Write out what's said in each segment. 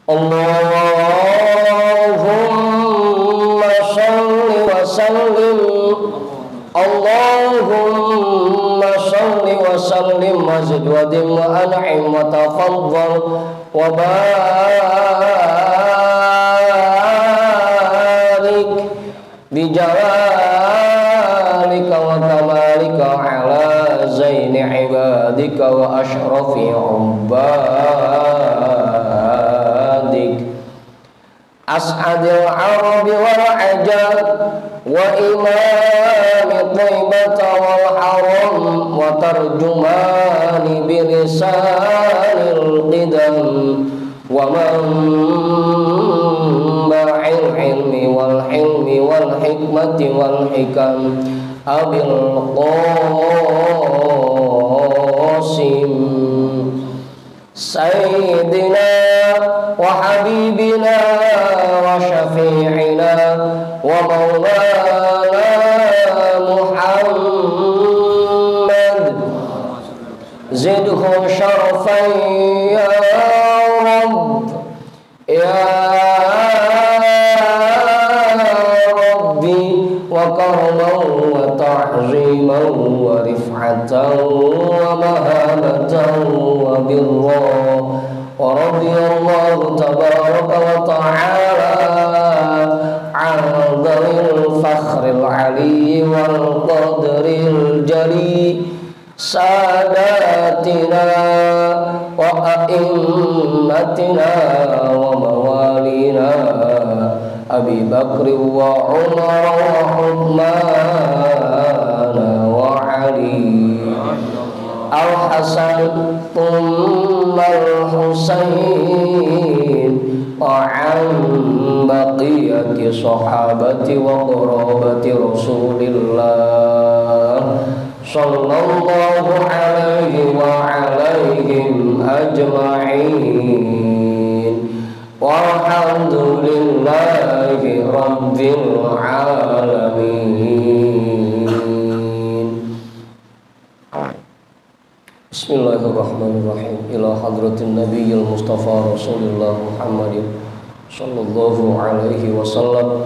Allahumma shalli wa sallim, Allahumma shalli wa sallim wa zid wa dim wa an'im wa tafaddal wa barik bi jalalika wa kamalika ala zaini ibadika wa ashrafi ubadik as'adil arabi wal ajab wa imami taibata wal haram wa tarjumani bilisanil qidam wa manba'il ilmi wal hilmi wal hikmati wal hikam abil qasim sayyidina wa habibina wa syafi'ina wa maulana Muhammad zidhu syarafan ya Rabb ya Rabbi wa karaman wa ta'ziman wa rif'atan wa mahabatan wa birra wa radiyallahu tabaraka wa ta'ala an dhawil fakhril ali wal qadril jali sadatina wa a'immatina wa mawalina Abi Bakr wa Umar wa Uthman wa Ali Al-Hasan thumma Al-Husain wa an baqiyati sahabati wa qurabati Rasulillah sallallahu alaihi wa alaihim ajma'in walhamdulillahi rabbil alamin. Bismillahirrahmanirrahim. Ila hadratin nabiyil mustafa Rasulullah Muhammadin sallallahu alaihi wasallam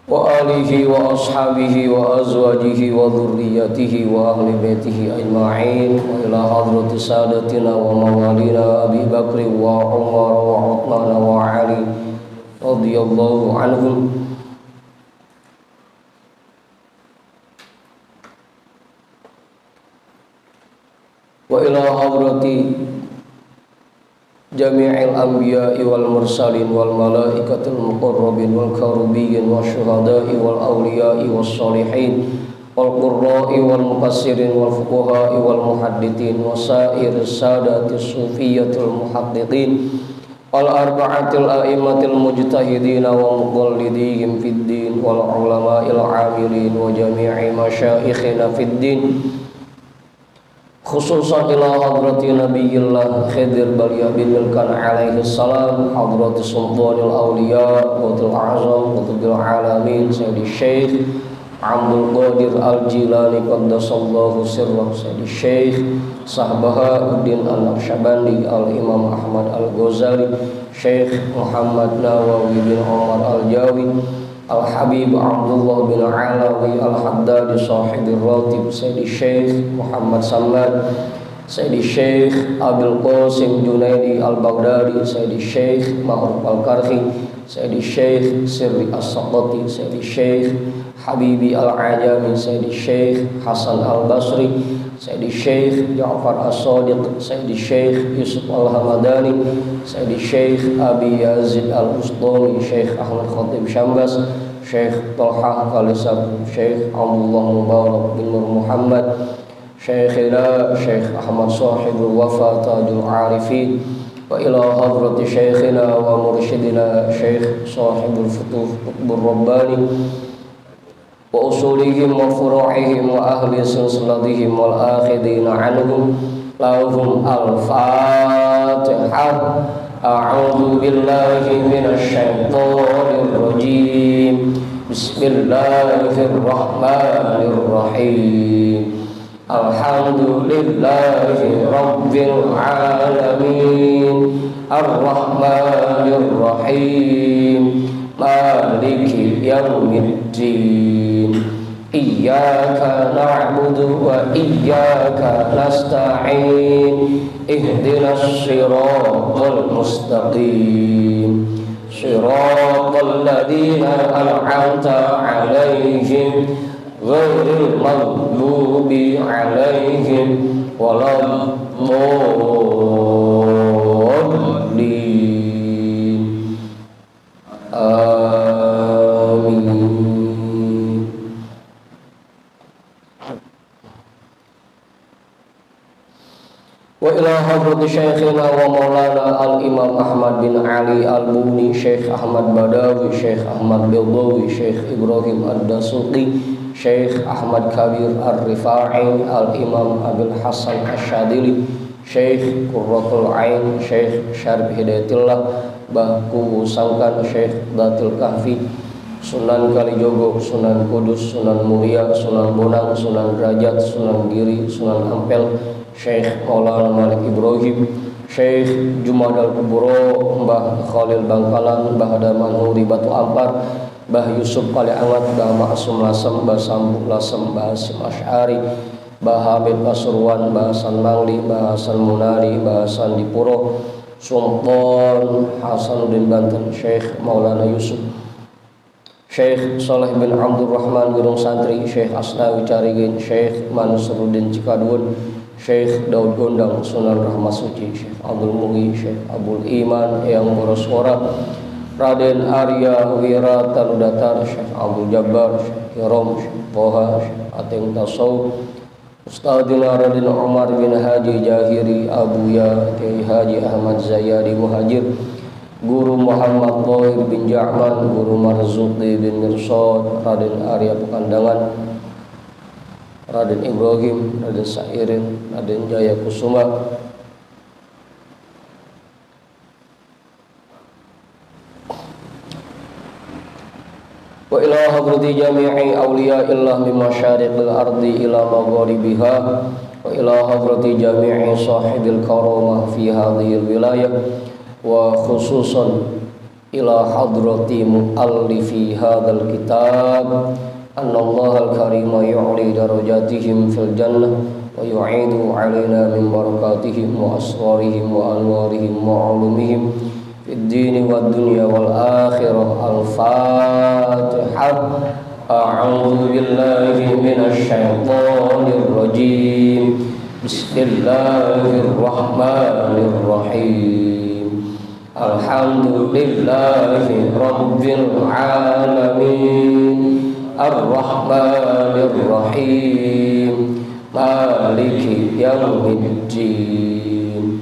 wa alihi wa ashabihi wa azwajihi wa dhurriyyatihi wa ahli baitihi ajma'in wa ila hadrati sadatina wa mawalina Abi Bakr wa Umar wa Uthman wa Ali radhiyallahu anhum wa ila hadrati jami'il anbiya'i wal mursalin wal malaikatil muqarrabin wal karubiyyin wasyuhada'i wal awliya'i was sholihin wal qurra'i wal mufassirin wal fuqaha'i wal muhaddithin wasair sadatis sufiyyatil muhaddiqin wal arba'atil a'immatil mujtahidin wa muqallidihim fid din wal ulama'il 'amilin wa jami'i masyayikhina fid din khususan ila hadrati nabiyillah Khidir Baliyah bin Milkan alaihi salam hadrati sultanil awliya qatil azam qatil alamin sayyidi syekh Abdul Qadir al-Jilani qaddasallahu sirrah sayyidi syekh Sahbahuddin al-Naqsyabandi al-Imam Ahmad al-Ghazali syekh Muhammad Nawawi bin Umar al-Jawi Al-Habib Abdullah bin Alawi Al-Haddadi Sahidir Ratib Sayyidi Syekh Muhammad Samad Sayyidi Syekh Abil Qasim Junaidi Al-Baghdadi Sayyidi Syekh Ma'ruf Al-Karhi Sayyidi Syekh Sirri As-Saqati Sayyidi Syekh Habibi Al-Ajami Sayyidi Syekh Hasan Al-Basri Sayyidi Syekh Ja'far As-Sadiq Sayyidi Syekh Yusuf Al-Hamadani Sayyidi Syekh Abi Yazid Al-Ustami Syekh Ahmad Khatib Syambas Syekh Talha Khalisab Syekh Abdullah Mubarak bin Nur Muhammad Syekhina Syekh Ahmad Sahibul Wafa Tajul Arifin wa ila hadrati Syekhina wa mursyidina Syekh Sahibul Futuh Qutbur Rabbani wa usulihim wa furu'ihim wa ahli silsilatihim wal akhidina anhum lahum al-fatihah. A'udhu billahi minasy syaithanir rajim. Bismillahirrahmanirrahim. Alhamdulillahi rabbil alamin. Ar-Rahmanir Rahim Maliki Yaumiddin Iyyaka na'budu wa iyyaka nasta'in Ihdinas siratal mustaqim Siratal ladzina an'amta 'alaihim ghairil maghdubi 'alaihim waladdallin. Amin. Wa ila hadrati syekhina wa maulana al-imam Ahmad bin Ali al-Buni, Syekh Ahmad Badawi, Syekh Ahmad Bildawi, Syekh Ibrahim ad-Dasuqi, Syekh Ahmad Kabir ar-Rifa'i, al-imam Abil Hasan Asyadili, Syekh Qurratul Ain, Syekh Syarif Hidayatillah, Bahku Sangkan, Syekh Datil Kahfi, Sunan Kalijogo, Sunan Kudus, Sunan Muria, Sunan Bonang, Sunan Derajat, Sunan Giri, Sunan Ampel, Syekh Maulana Malik Ibrahim, Syekh Jumadal Kuburo, Mbah Khalil Bangkalan, Mbah Daman Huri Batu Ampar, Mbah Yusuf Kaliangat, Mbah Ma'asum Lasem, Mbah Sambu Lasem, Mbah Hasim Asy'ari, Mbah Hamid Pasuruan, Mbah Hasan Mangli, Mbah Hasan Munari, Mbah Hasan Dipuro, Sultan Hasanuddin Banten, Syekh Maulana Yusuf, Syekh Saleh bin Abdul Rahman Gunung Santri, Syekh Asnawi Carigin, Syekh Mansuruddin Cikadun, Syekh Daud Gondang, Sunan Rahmat Suci, Syekh Abdul Mugi, Syekh Abdul Iman Eyang Boroswara, Raden Arya Wira Tanudatar, Syekh Abdul Jabbar, Syekh Hirom, Syekh Toha, Syekh Ateng Tasawuf, Ustadzina Raden Umar bin Haji Jahiri Abuya, Kiai Haji Ahmad Zayadi Muhajir, Guru Muhammad Thohir bin Ja'man, Guru Marzuki bin Mirsad, Raden Arya Pekandangan, Raden Ibrahim, Raden Sairin, Raden Jaya Kusuma, wa ila hadrati jami'i awliya'illah min masyariqil ardi ila magharibiha, wa ila hadrati jami'i sahibil karamah fi hadhil wilayah, wa khususan ila hadrati muallifi hadzal kitab anna Allah al-karima yu'li darajatihim fil jannah wa yu'idu alaina min barakatihim wa asrarihim wa anwarihim wa ulumihim fid dini wad dunya wal akhirah. Al-Fatihah. A'udzu billahi minasy syaithanir rajim. Bismillahirrahmanirrahim. Alhamdulillahi rabbil alamin. Ar-Rahmanir Rahim Maliki Yaumiddin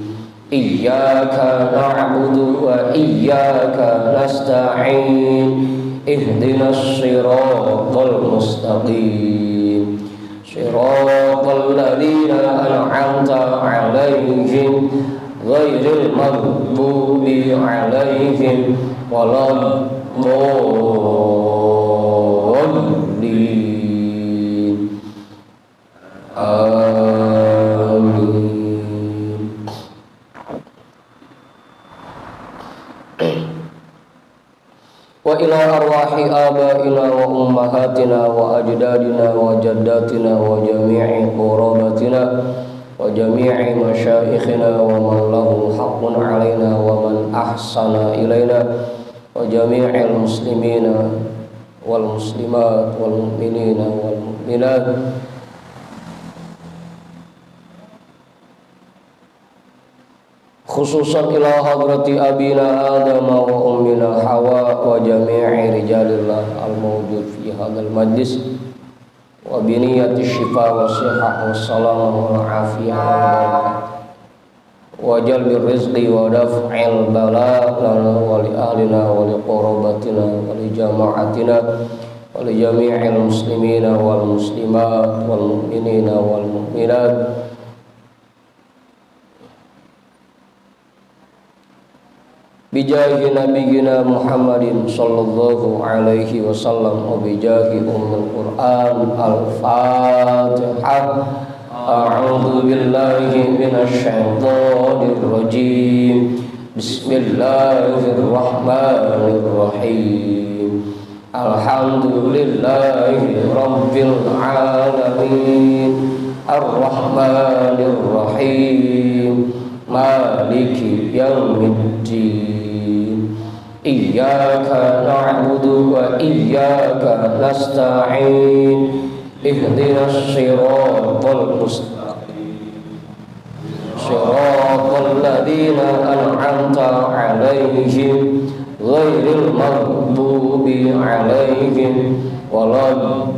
Iyyaka na'budu wa iyyaka nasta'in Ihdinas siratal mustaqim Siratal ladzina an'amta 'alaihim ghairil maghdubi 'alaihim waladdallin. Amin. Wa ila arwahi abaina wa ummahatina wa ajdadina wa jaddatina wa jami'i qurabatina wa jami'i masyaikhina wa man lahu haqqun alaina wa man ahsana ilaina wa jami'il muslimina wal muslimat wal mu'minina wal mu'minat khususan ila hadrati abina Adam wa ummina Hawa wa jami'i rijalillah al-mawjud fi hadzal majlis wa biniyati syifa wa sihah wa salamah wa afiyah wa barakah wa jalbir rizqi wa daf'il bala lana wa li ahlina wa li qarabatina wa li jama'atina wa li jami'il muslimina wal muslimat wal mu'minina wal mu'minat bijahi nabiyina Muhammadin sallallahu alaihi wasallam wa bijahi ummul Qur'an. Al-Fatihah. A'udzu billahi minasy syaithanir rajim. Bismillahirrahmanirrahim. Alhamdulillahi rabbil alamin. Ar-Rahmanir-Rahim. Maliki yaumiddin. Iyyaka na'budu wa iyyaka nasta'in. Ihdinas siratal mustaqim. Siratal ladzina an'amta 'alaihim ghairil maghdubi 'alaihim waladdallin.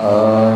Amin.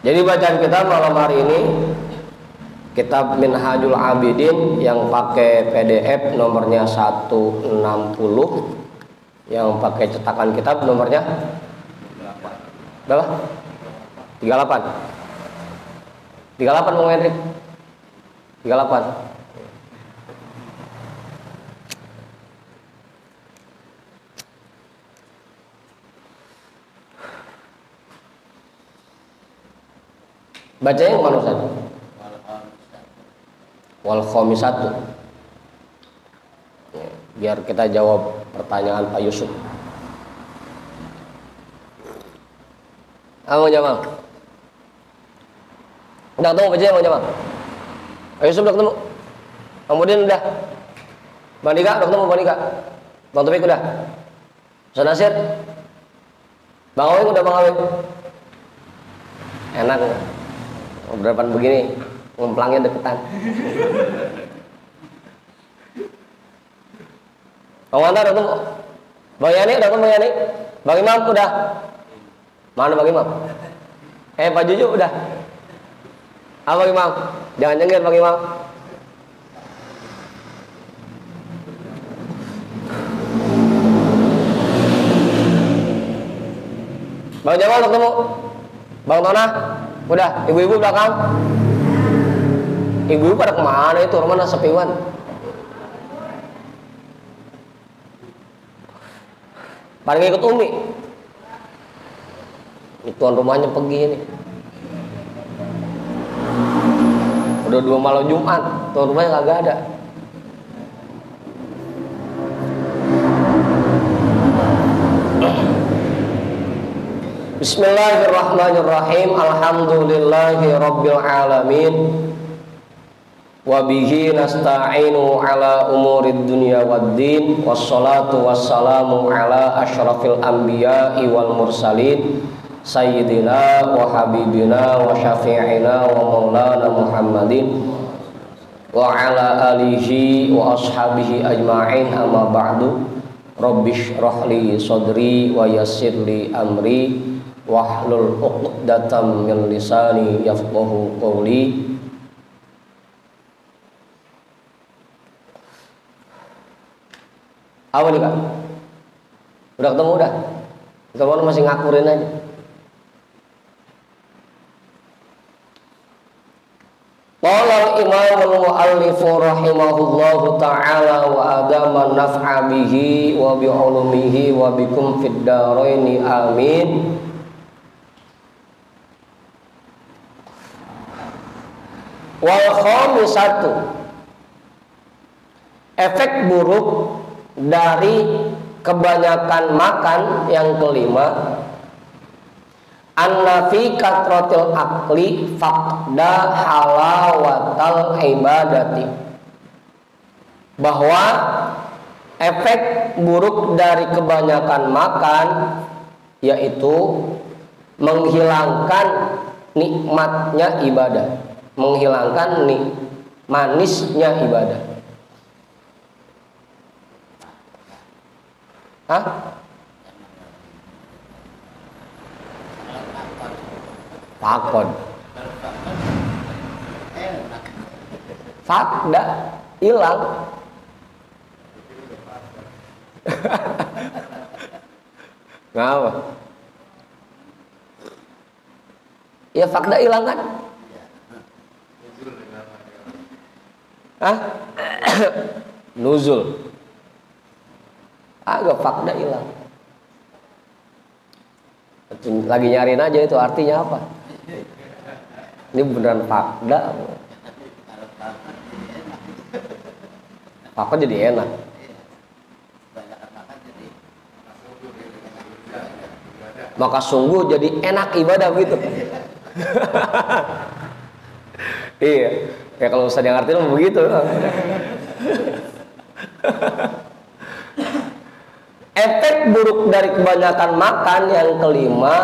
Jadi bacaan kita malam hari ini kitab Minhajul Abidin yang pakai PDF nomornya 160, yang pakai cetakan kitab nomornya berapa? 38. 38 Bang Hendrik. 38. Bacanya yang mana Ustaz? Wal khamisatu. Biar kita jawab pertanyaan Pak Yusuf. Mau Jamal? Udah ketemu bacanya mau Jamal? Pak Yusuf udah ketemu? Kemudian udah? Bang Dika udah ketemu Bang Dika? Bang Topik udah? Ustaz Nasir? Bang Awing udah Bang Awing? Enak ya? Berdepan begini, ngumplangnya deketan. Bang Wanda udah ketemu? Bang Yani udah ketemu Bang Yani? Bang Imam udah? Mana Bang Imam? Pak Juju udah? Bang Imam? Jangan nyengir Bang Imam. Bang Jamal udah ketemu? Bang Tona? Udah, ibu-ibu belakang. Ibu-ibu pada kemana itu? Rumahnya sepiwan. Pada ngikut Umi. Ini tuan rumahnya pergi ini. Udah 2 malam Jumat, tuan rumahnya kagak ada. Bismillahirrahmanirrahim. Alhamdulillahi rabbil alamin. Wabihi nasta'inu ala umurid dunya waddin. Wassalatu wassalamu ala ashrafil anbiya'i wal mursalin. Sayyidina wa habibina wa syafi'ina wa maulana Muhammadin wa ala alihi wa ashabihi ajma'in, amma ba'du. Rabbish rahli sadri wa yassirli amri wahlul 'uqdatam min lisani yafqahu qawli. Apa nih Kak? Udah ketemu udah? Ketemu masih ngakurin aja. Qala al-imam al-muallif rahimahullahu ta'ala wa adama naf'a bihi wa bi ulumihi wa bikum fid daraini amin. Wal khamisatu, efek buruk dari kebanyakan makan yang kelima, anna fi katratil akli faqda halawatal ibadati, bahwa efek buruk dari kebanyakan makan yaitu menghilangkan nikmatnya ibadah, menghilangkan manisnya ibadah. Hah? Fakod. Fakda hilang. Ngapa? Ya fakda hilang kan? Hah? Nuzul. Agak fakda hilang. Lagi nyariin aja itu artinya apa? Ini beneran fakda. Fakda jadi enak. Maka sungguh jadi enak ibadah begitu. Iya. Ya kalau usah yang artinya begitu. Efek buruk dari kebanyakan makan yang kelima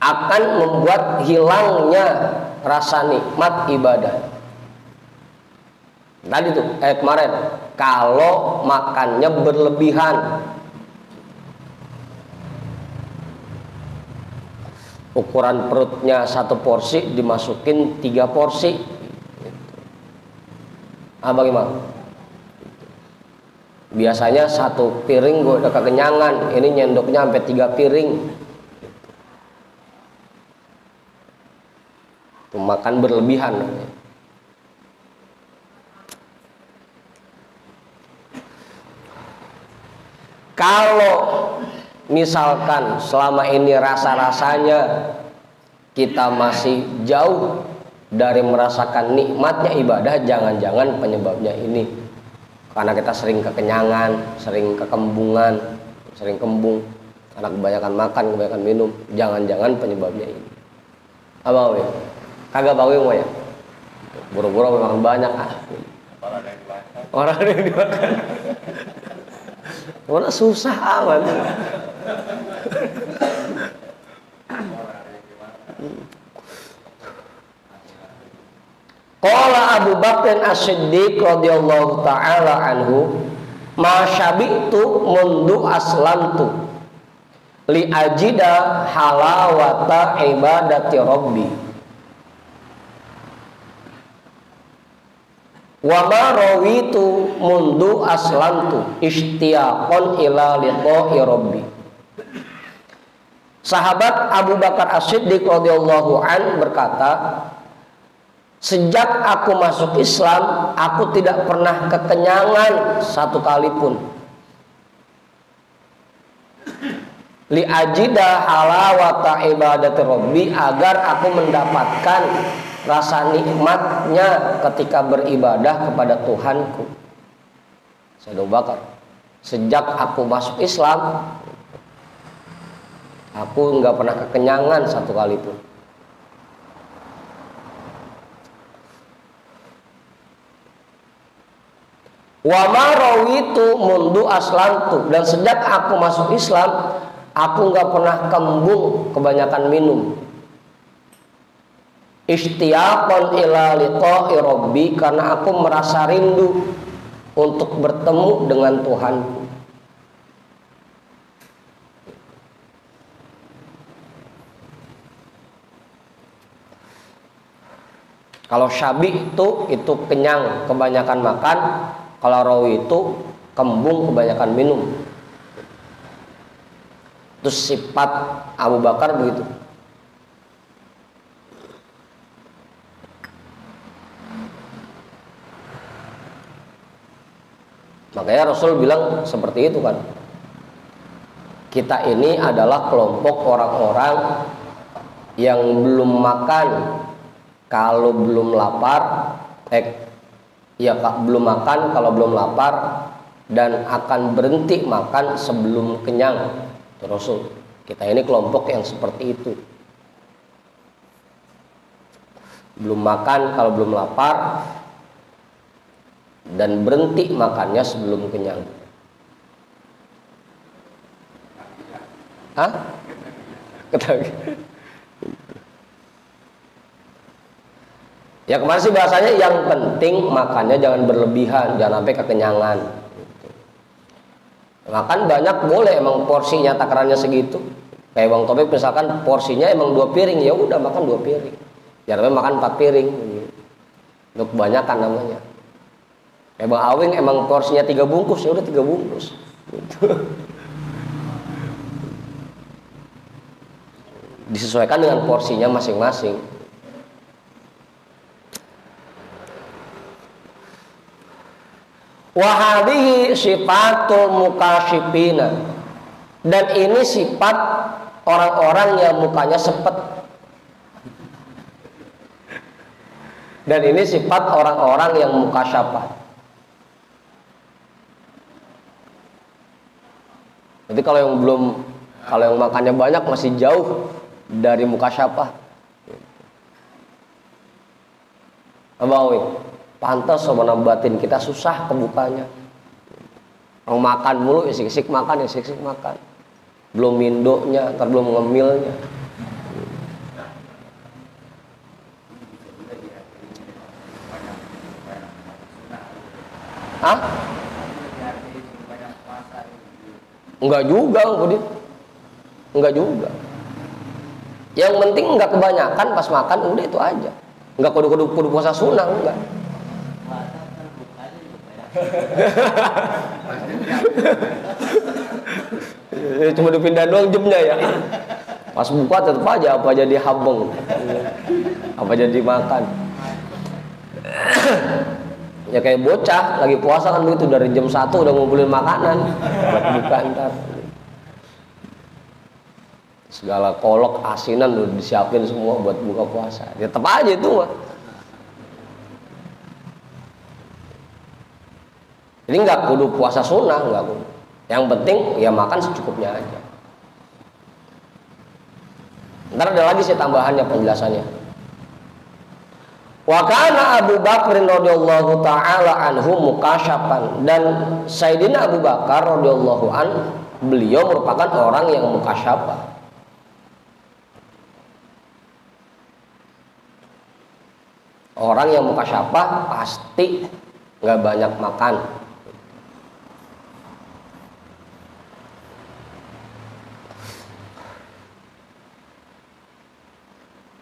akan membuat hilangnya rasa nikmat ibadah. Tadi tuh kemarin, kalau makannya berlebihan, ukuran perutnya 1 porsi dimasukin 3 porsi. Bagaimana? Biasanya 1 piring gue udah kekenyangan, ini nyendoknya sampai 3 piring. Itu makan berlebihan. Kalau misalkan selama ini rasa-rasanya kita masih jauh dari merasakan nikmatnya ibadah, jangan-jangan penyebabnya ini karena kita sering kekenyangan, sering kekembungan, sering kembung, karena kebanyakan makan, kebanyakan minum. Jangan-jangan penyebabnya ini. Apa we? Kagak bawe mau ya? Buru-buru makan banyak. Orang yang dimakan. Orang susah amat. Qala Abu Bakr As-Siddiq radhiyallahu taala anhu, ma syabitu mundu aslamtu li ajida halawata ibadati rabbi wa ma rawitu mundu aslamtu ishtiyaqan ila liqa'i rabbi. Sahabat Abu Bakar As-Siddiq radhiyallahu an berkata, sejak aku masuk Islam, aku tidak pernah kekenyangan 1 kali pun. Li ajida halawata ibadati rabbi, agar aku mendapatkan rasa nikmatnya ketika beribadah kepada Tuhanku. Saya Abu Bakar, sejak aku masuk Islam, aku nggak pernah kekenyangan 1 kali pun. Wa ma rawitu mundu aslamtu, dan sejak aku masuk Islam, aku nggak pernah kembung kebanyakan minum. Ishtiyaqan ila liqa'i rabbi, karena aku merasa rindu untuk bertemu dengan Tuhanku. Kalau syabi itu kenyang kebanyakan makan. Kalau rawi itu kembung kebanyakan minum. Itu sifat Abu Bakar begitu. Makanya Rasul bilang seperti itu kan. Kita ini adalah kelompok orang-orang yang belum makan kalau belum lapar, belum makan kalau belum lapar, dan akan berhenti makan sebelum kenyang. Rasul, kita ini kelompok yang seperti itu. Belum makan kalau belum lapar, dan berhenti makannya sebelum kenyang. Hah? Ya kemarin sih bahasanya yang penting makannya jangan berlebihan, jangan sampai kekenyangan. Makan banyak boleh, emang porsinya takarannya segitu. Kayak Bang Topik misalkan porsinya emang 2 piring, ya udah makan 2 piring. Jangan sampai makan 4 piring. Untuk kebanyakan namanya. Kayak Bang Awing emang porsinya 3 bungkus, ya udah 3 bungkus. Gitu. Disesuaikan dengan porsinya masing-masing. Wahadihi sifatul mukasyifina, dan ini sifat orang-orang yang mukanya sepet. Dan ini sifat orang-orang yang mukasyafah. Jadi kalau yang makannya banyak masih jauh dari mukasyafah. Abawi. Pantas sama batin kita susah kebukanya. Orang makan mulu, isik-isik makan. Belum mindonya, ntar belum ngemilnya. Hah? Enggak juga, Budin. Enggak juga. Yang penting enggak kebanyakan pas makan, udah itu aja. Enggak kudu puasa sunnah, enggak. Cuma dipindah doang jamnya ya. Pas buka tetap aja apa jadi habeng, apa jadi makan. Ya kayak bocah lagi puasa kan begitu, dari jam 1 udah ngumpulin makanan buat buka ntar. Segala kolok asinan udah disiapin semua buat buka puasa. Ya tetap aja itu mah. Jadi nggak kudu puasa sunnah, nggak kudu. Yang penting ya makan secukupnya aja. Ntar ada lagi sih tambahannya penjelasannya. Wa kana Abu Bakar radhiyallahu taala anhu mukasyafan, dan Sayyidina Abu Bakar radhiyallahu an, beliau merupakan orang yang mukasyafah. Orang yang mukasyafah pasti nggak banyak makan.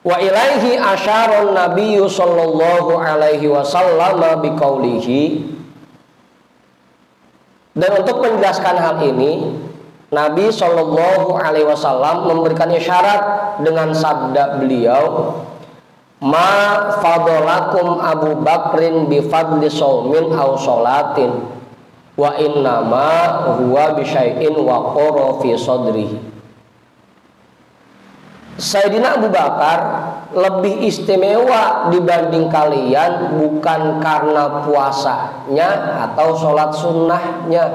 Wa ilaihi asyara Nabi sallallahu alaihi wasallam biqaulihi, dan untuk menjelaskan hal ini Nabi sallallahu alaihi wasallam memberikan isyarat dengan sabda beliau, ma fadolakum Abu Bakrin bi fadli shaumin aw sholatin wa innama huwa bi syai'in waqara fi sadrihi. Sayyidina Abu Bakar lebih istimewa dibanding kalian bukan karena puasanya atau sholat sunnahnya.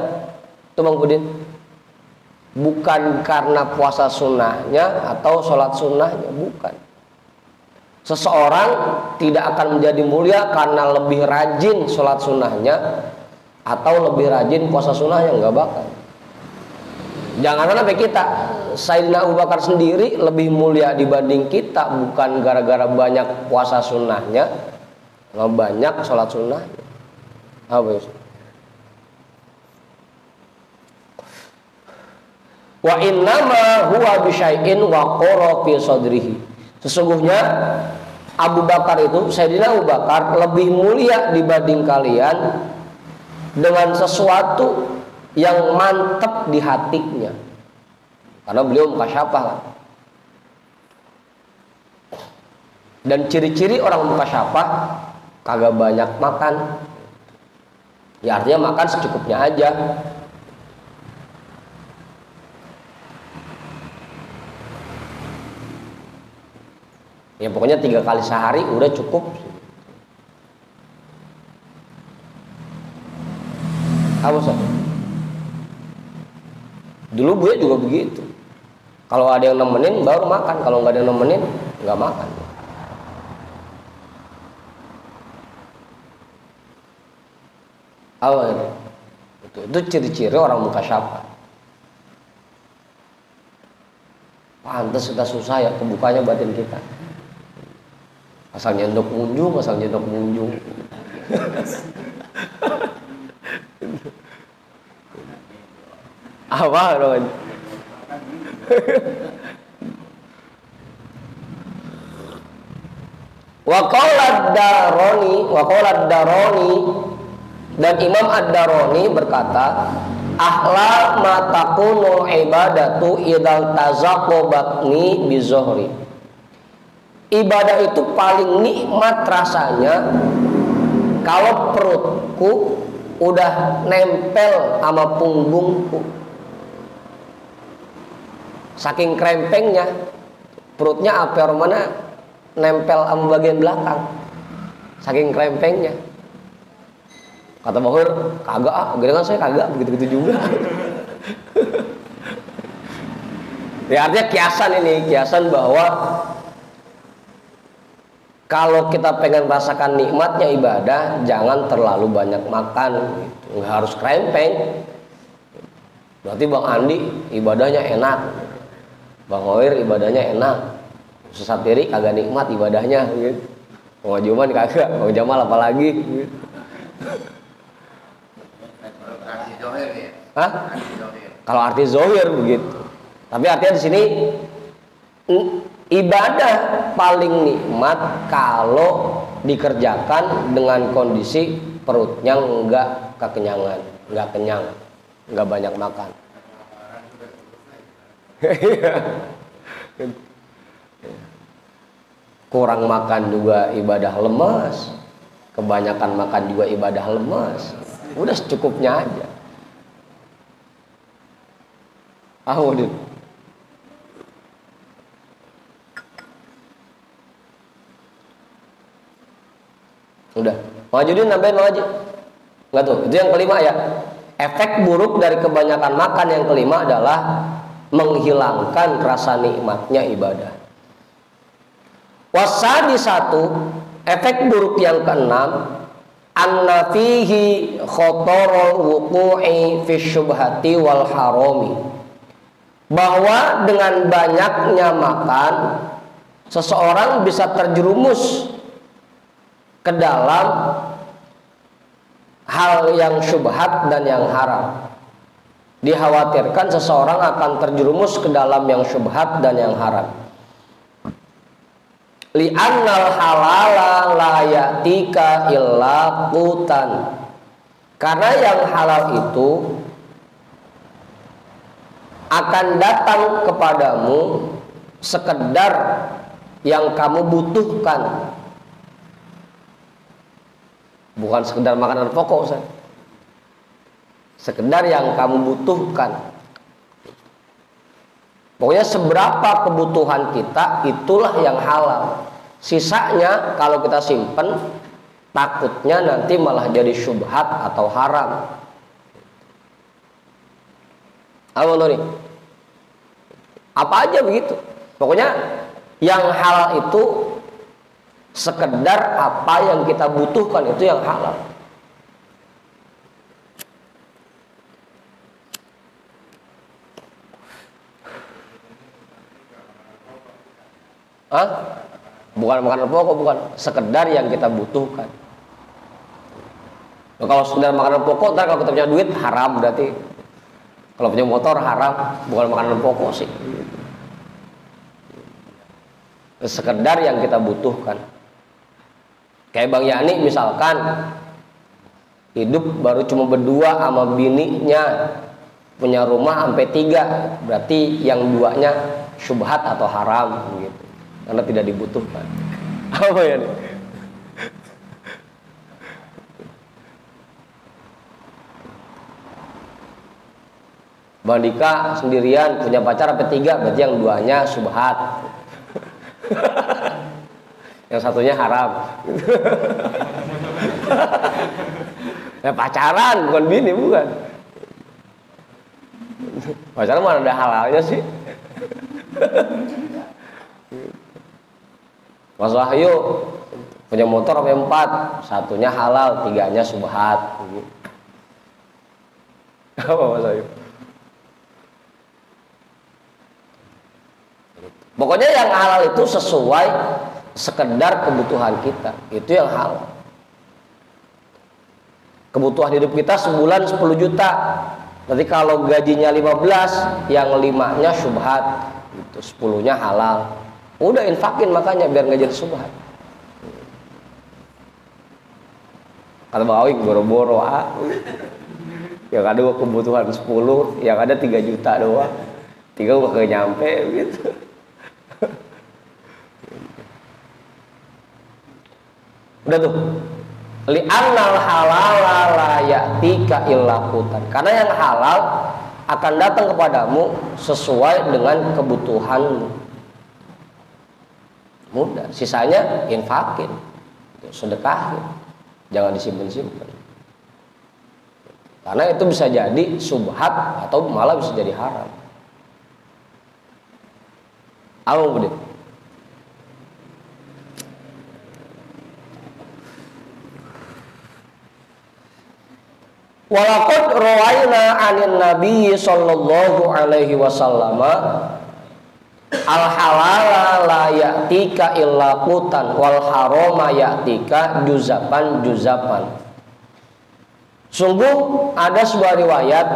Itu Bang Budin. Bukan karena puasa sunnahnya atau sholat sunnahnya, bukan. Seseorang tidak akan menjadi mulia karena lebih rajin sholat sunnahnya atau lebih rajin puasa sunnahnya, nggak bakal. Jangan sampai kita, Sayyidina Abu Bakar sendiri lebih mulia dibanding kita bukan gara-gara banyak puasa sunnahnya, nggak banyak sholat sunnahnya. Apa itu? Wa innama huwa bisyai'in waqara fi sadrihi. Sesungguhnya Abu Bakar itu, Sayyidina Abu Bakar lebih mulia dibanding kalian dengan sesuatu yang mantap di hatinya, karena beliau mukasyafah kan. Dan ciri-ciri orang mukasyafah kagak banyak makan, ya artinya makan secukupnya aja. Ya pokoknya 3 kali sehari udah cukup. Apa Ustaz? Dulu Buya juga begitu. Kalau ada yang nemenin baru makan, kalau nggak ada yang nemenin nggak makan. Apa itu ciri-ciri orang mukasyafah. Pantes kita susah ya kebukanya batin kita. Asal nyendok munjung. Apa dong? Wa qala ad-Darani dan Imam ad-Darani berkata, ahla ma takunu ibadatu idal tazaqo batni bizohri. Ibadah itu paling nikmat rasanya kalau perutku udah nempel sama punggungku. Saking krempengnya, perutnya apa mana nempel sama bagian belakang. Saking krempengnya. Kata Bahur, kagak gedengan saya kagak begitu-begitu juga. Ya artinya kiasan bahwa kalau kita pengen merasakan nikmatnya ibadah, jangan terlalu banyak makan, gitu. Nggak harus krempeng. Berarti Bang Andi ibadahnya enak, Bang Hoir ibadahnya enak, Ustaz Sapiri kagak nikmat ibadahnya, gitu. Bang Juman kagak, Bang Jamal apalagi, gitu. Hah? Kalau arti zohir begitu. Tapi artinya di sini ibadah paling nikmat kalau dikerjakan dengan kondisi perutnya enggak kekenyangan, enggak kenyang, enggak banyak makan. Kurang makan juga ibadah lemas, kebanyakan makan juga ibadah lemas. Udah secukupnya aja. Udah. Udah. Wajudin nambahin wajib. Enggak tuh, itu yang kelima ya. Efek buruk dari kebanyakan makan yang kelima adalah menghilangkan rasa nikmatnya ibadah. Wasadi satu, efek buruk yang keenam, anna fihi khotorul wuqu'i fi syubhati wal harami. Bahwa dengan banyaknya makan seseorang bisa terjerumus ke dalam hal yang syubhat dan yang haram. Dikhawatirkan seseorang akan terjerumus ke dalam yang syubhat dan yang haram. Li'annal halala la ya'tika illa qutan. Karena yang halal itu akan datang kepadamu sekedar yang kamu butuhkan. Bukan sekedar makanan pokok, Ustaz. Sekedar yang kamu butuhkan. Pokoknya seberapa kebutuhan kita, itulah yang halal. Sisanya kalau kita simpen, takutnya nanti malah jadi syubhat atau haram. Apa aja begitu. Pokoknya yang halal itu sekedar apa yang kita butuhkan, itu yang halal. Bukan makanan pokok, bukan. Sekedar yang kita butuhkan. Nah, kalau sekedar makanan pokok, ntar kalau kita punya duit haram berarti. Kalau punya motor haram, bukan makanan pokok sih. Sekedar yang kita butuhkan. Kayak Bang Yani misalkan hidup baru cuma berdua sama bininya, punya rumah sampai 3, berarti yang 2-nya syubhat atau haram gitu. Karena tidak dibutuhkan. Apa ya? Bang Dika sendirian punya pacar sampai 3, berarti yang 2-nya syubhat. yang satunya haram. Ya pacaran bukan bini, bukan. Pacaran mana ada halalnya sih? Mas Wahyu punya motor sampai 4, satunya halal, 3-nya subhat. Apa Mas Wahyu? Pokoknya yang halal itu sesuai sekedar kebutuhan kita, itu yang halal. Kebutuhan hidup kita sebulan 10 juta. Nanti kalau gajinya 15, yang 5-nya syubhat, itu 10-nya halal. Udah infakin makanya biar nggak jadi syubhat. Kata Bang Awing boro-boro yang ada kebutuhan 10, yang ada 3 juta doang. 3 gak nyampe gitu. Udah tuh. Li'annal halala la ya'tika illa qutan. Karena yang halal akan datang kepadamu sesuai dengan kebutuhanmu. Mudah. Sisanya infakin, sedekahin. Jangan disimpan-simpan. Karena itu bisa jadi subhat atau malah bisa jadi haram. Apa Budin? Walaqad rawaina 'anin nabiy sallallahu alaihi wasallam al halala la ya'tika illa qutan wal harama ya'tika juzapan. Sungguh ada sebuah riwayat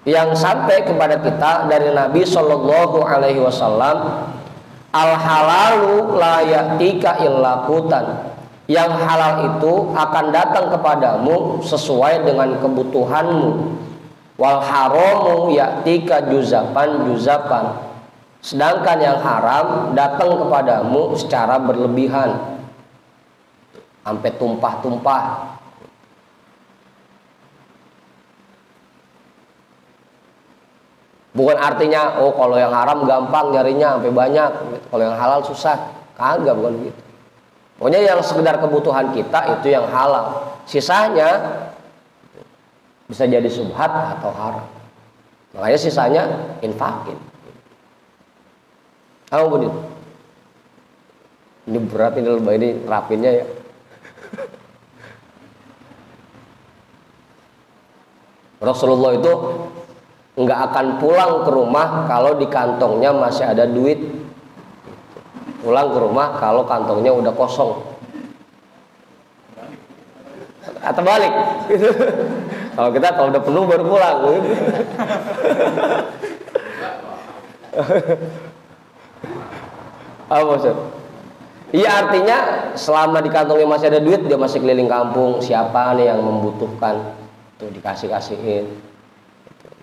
yang sampai kepada kita dari Nabi sallallahu alaihi wasallam, al halalu la ya'tika illa qutan. Yang halal itu akan datang kepadamu sesuai dengan kebutuhanmu. Wal haramu ya'tika juzapan. Sedangkan yang haram datang kepadamu secara berlebihan, sampai tumpah-tumpah. Bukan artinya oh kalau yang haram gampang nyarinya sampai banyak, kalau yang halal susah. Kagak, bukan gitu. Pokoknya yang sekedar kebutuhan kita itu yang halal. Sisanya bisa jadi subhat atau haram. Makanya sisanya infakin. Apa Budin? Ini berat ini lebih ini rapinnya ya. Rasulullah itu nggak akan pulang ke rumah kalau di kantongnya masih ada duit. Pulang ke rumah kalau kantongnya udah kosong. Atau balik gitu. Kalau udah penuh baru pulang gitu. Apa maksud? Iya, artinya selama di kantongnya masih ada duit, dia masih keliling kampung, siapa nih yang membutuhkan tuh dikasih-kasihin.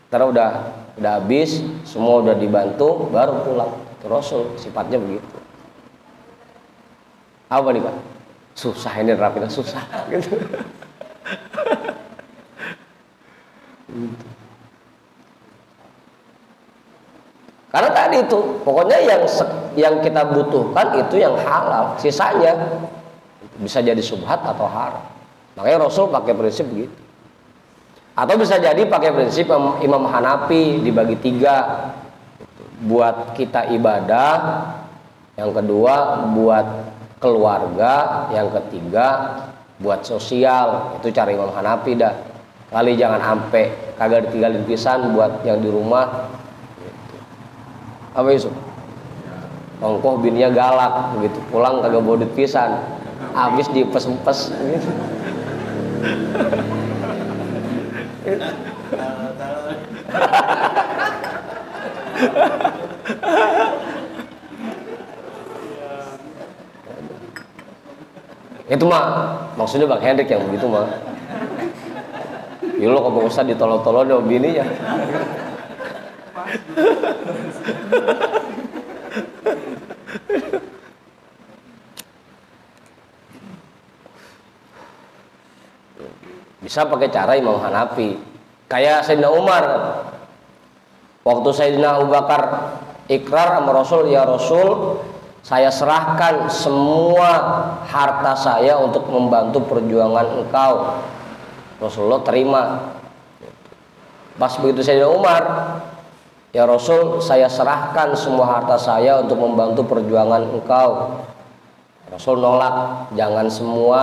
Terus udah habis, semua udah dibantu, baru pulang. Rasul sifatnya begitu. Apa nih Pak? Susah ini nerapinnya susah gitu. Karena tadi itu pokoknya yang kita butuhkan itu yang halal, sisanya bisa jadi subhat atau haram. Makanya Rasul pakai prinsip begitu. Atau bisa jadi pakai prinsip Imam Hanafi dibagi 3. Buat kita ibadah, yang kedua buat keluarga, yang ketiga buat sosial. Itu cara Imam Hanafi dah. Kali jangan ampe kagak ditinggalin pisan buat yang di rumah. Apa Yusuf? Ongkoh bininya galak begitu, pulang kagak bawa duit pisan, habis dipes-pes gitu. Itu mah maksudnya Bang Hendrik yang begitu mah. Ya lo kalau usah ditolong-tolong sama bininya. Bisa pakai cara Imam Hanafi. Kayak Sayyidina Umar. Waktu Sayyidina Abu Bakar ikrar sama Rasul, ya Rasul, saya serahkan semua harta saya untuk membantu perjuangan engkau. Rasulullah terima. Pas begitu Sayyidina Umar, ya Rasul, saya serahkan semua harta saya untuk membantu perjuangan engkau. Rasul nolak, jangan semua,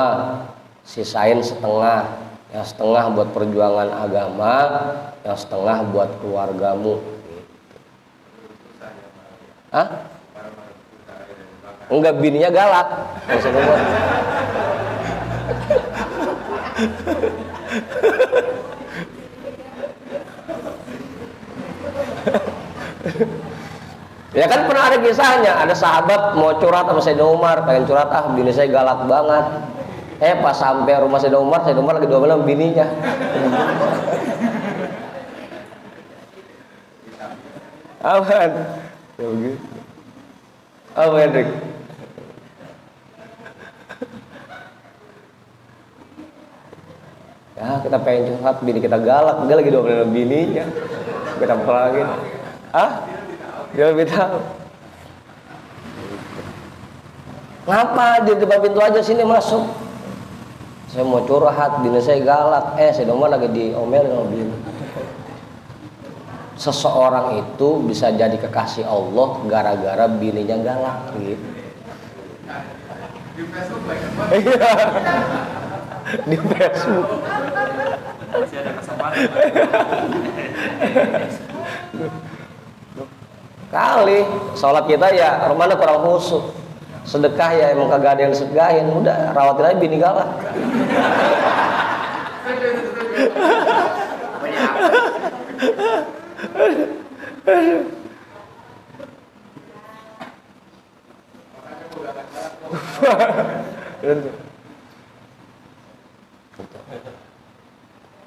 sisain setengah. Yang setengah buat perjuangan agama, yang setengah buat keluargamu. Hah? Enggak, bininya galak. Ya kan pernah ada kisahnya, ada sahabat mau curhat sama Sayyidina Umar, pengen curhat, bini saya galak banget. Pas sampai rumah Sayyidina Umar lagi diomelin sama bininya. Aman. Ya begitu. Apa Hendrik? Ya kita pengen curhat, bini kita galak, dia lagi diomelin sama bininya. Kita pelangin. Dia lebih tahu. Ngapa di depan pintu aja, sini masuk. Saya mau curhat, bini saya galak. Saya lagi diomelin sama bini. Seseorang itu bisa jadi kekasih Allah gara-gara bininya galak gitu. Di Facebook banyak. Di Facebook. Masih ada kesempatan. Kali sholat kita ya rumahnya kurang khusyuk, sedekah ya emang kagak ada yang segahin, udah rawatin aja bini galak.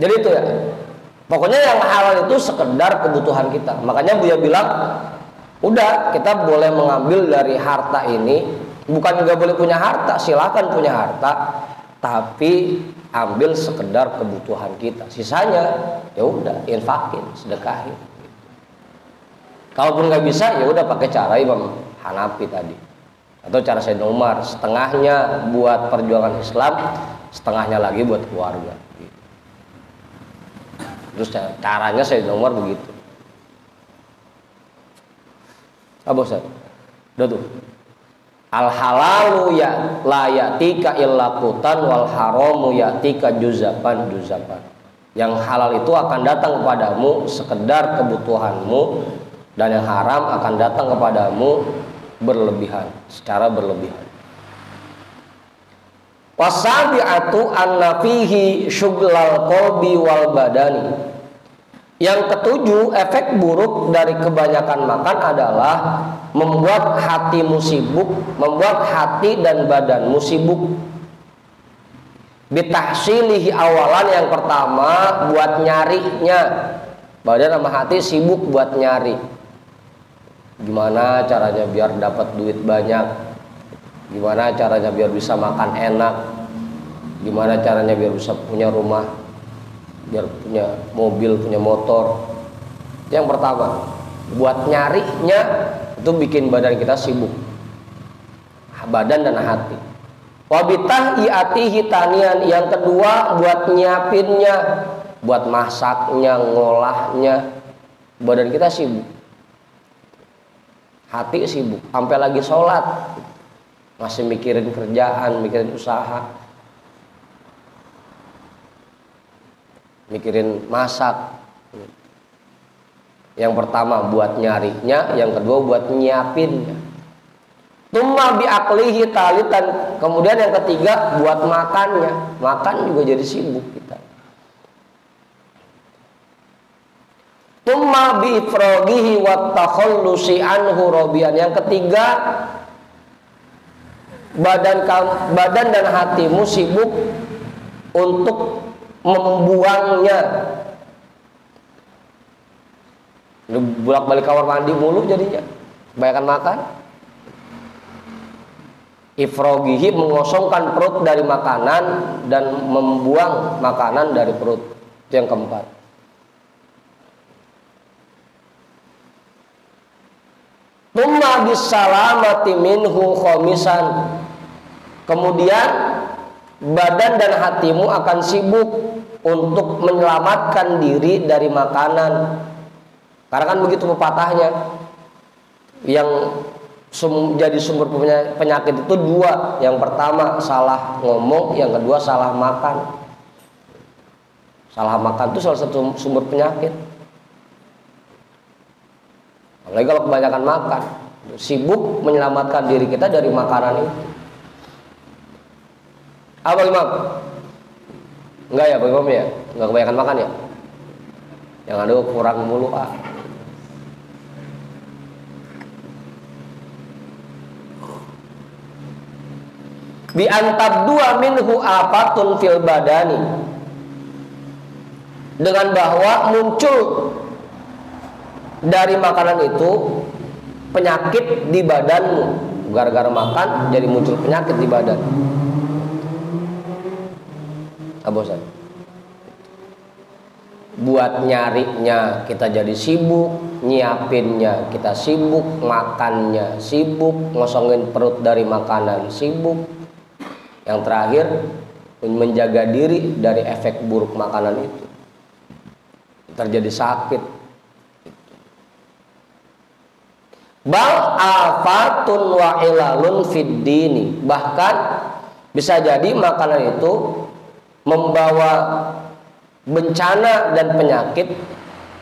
Jadi itu ya, pokoknya yang halal itu sekedar kebutuhan kita. Makanya Buya bilang, udah kita boleh mengambil dari harta ini, bukan nggak boleh punya harta, silakan punya harta, tapi ambil sekedar kebutuhan kita. Sisanya ya udah infakin, sedekahin. Kalaupun nggak bisa ya udah pakai cara Imam Hanafi tadi, atau cara Sayyidina Umar, setengahnya buat perjuangan Islam, setengahnya lagi buat keluarga. Terus caranya Sayyidina Umar begitu. Apa Ustaz? Udah tuh. Al halalu ya la yatika illa qutan wal haramu yatika juzapan. Yang halal itu akan datang kepadamu sekedar kebutuhanmu, dan yang haram akan datang kepadamu berlebihan, secara berlebihan. Wasabi'atu anna fihi syughlal qalbi wal badani. Yang ketujuh, efek buruk dari kebanyakan makan adalah membuat hatimu sibuk, membuat hati dan badanmu sibuk. Bitahsilihi awalan, yang pertama buat nyarinya. Badan sama hati sibuk buat nyari. Gimana caranya biar dapat duit banyak? Gimana caranya biar bisa makan enak? Gimana caranya biar bisa punya rumah, biar punya mobil, punya motor? Yang pertama, buat nyarinya itu bikin badan kita sibuk, badan dan hati. Wabitah iatihi tanian, yang kedua buat nyiapinnya, buat masaknya, ngolahnya. Badan kita sibuk, hati sibuk, sampai lagi sholat masih mikirin kerjaan, mikirin usaha, mikirin masak. Yang pertama buat nyarinya, yang kedua buat nyiapinnya. Tumma biaklihi talitan, kemudian yang ketiga buat makannya. Makan juga jadi sibuk kita. Tumma biifrogihi wat takhallusi anhu robian, yang ketiga badan dan hatimu sibuk untuk membuangnya. Bolak-balik kamar mandi mulu jadinya, kebanyakan makan. Ifrogihi, mengosongkan perut dari makanan dan membuang makanan dari perut. Itu yang keempat. Tsumma bisalamati minhu khamisan. Kemudian badan dan hatimu akan sibuk untuk menyelamatkan diri dari makanan. Karena kan begitu pepatahnya. Yang jadi sumber penyakit itu dua. Yang pertama salah ngomong, yang kedua salah makan. Salah makan itu salah satu sumber penyakit. Apalagi kalau kebanyakan makan, sibuk menyelamatkan diri kita dari makanan itu. Apa Imam? Enggak ya, Imam ya? Enggak kebanyakan makan ya? Yang ada kurang mulu ah. Bi antab dua minhu afatun fil badani. Dengan bahwa muncul dari makanan itu penyakit di badanmu. Gara-gara makan jadi muncul penyakit di badan. Abosan. Buat nyarinya kita jadi sibuk, nyiapinnya kita sibuk, makannya sibuk, ngosongin perut dari makanan sibuk. Yang terakhir menjaga diri dari efek buruk makanan itu. Terjadi sakit. Bal afatun wa ilalun fid dini. Bahkan bisa jadi makanan itu membawa bencana dan penyakit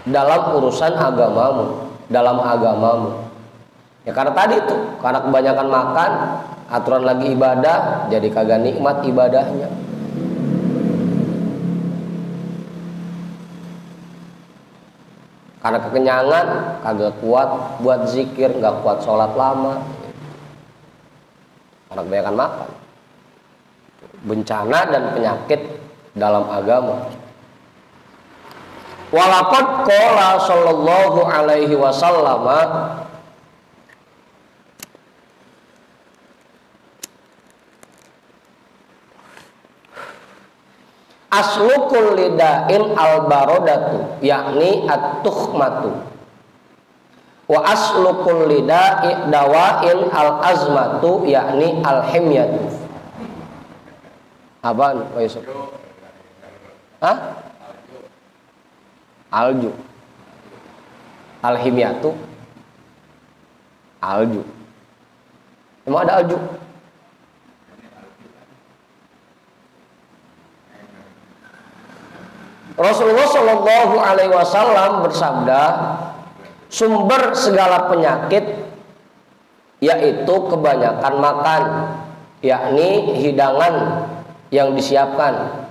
dalam urusan agamamu, dalam agamamu. Ya karena tadi itu, karena kebanyakan makan, aturan lagi ibadah, jadi kagak nikmat ibadahnya. Karena kekenyangan, kagak kuat buat zikir, nggak kuat sholat lama. Karena kebanyakan makan. Bencana dan penyakit dalam agama. Walaqad qala sallallahu alaihi wasallam aslukul lidain al-barodatu yakni at-tukhmatu wa aslukul lida'i dawain al-azmatu yakni al-himyatu. Apaan Pak Yusuf? Hah? Alju. Al-himyatu alju. Emang ada alju? Rasulullah Shallallahu Alaihi Wasallam bersabda, sumber segala penyakit yaitu kebanyakan makan, yakni hidangan yang disiapkan.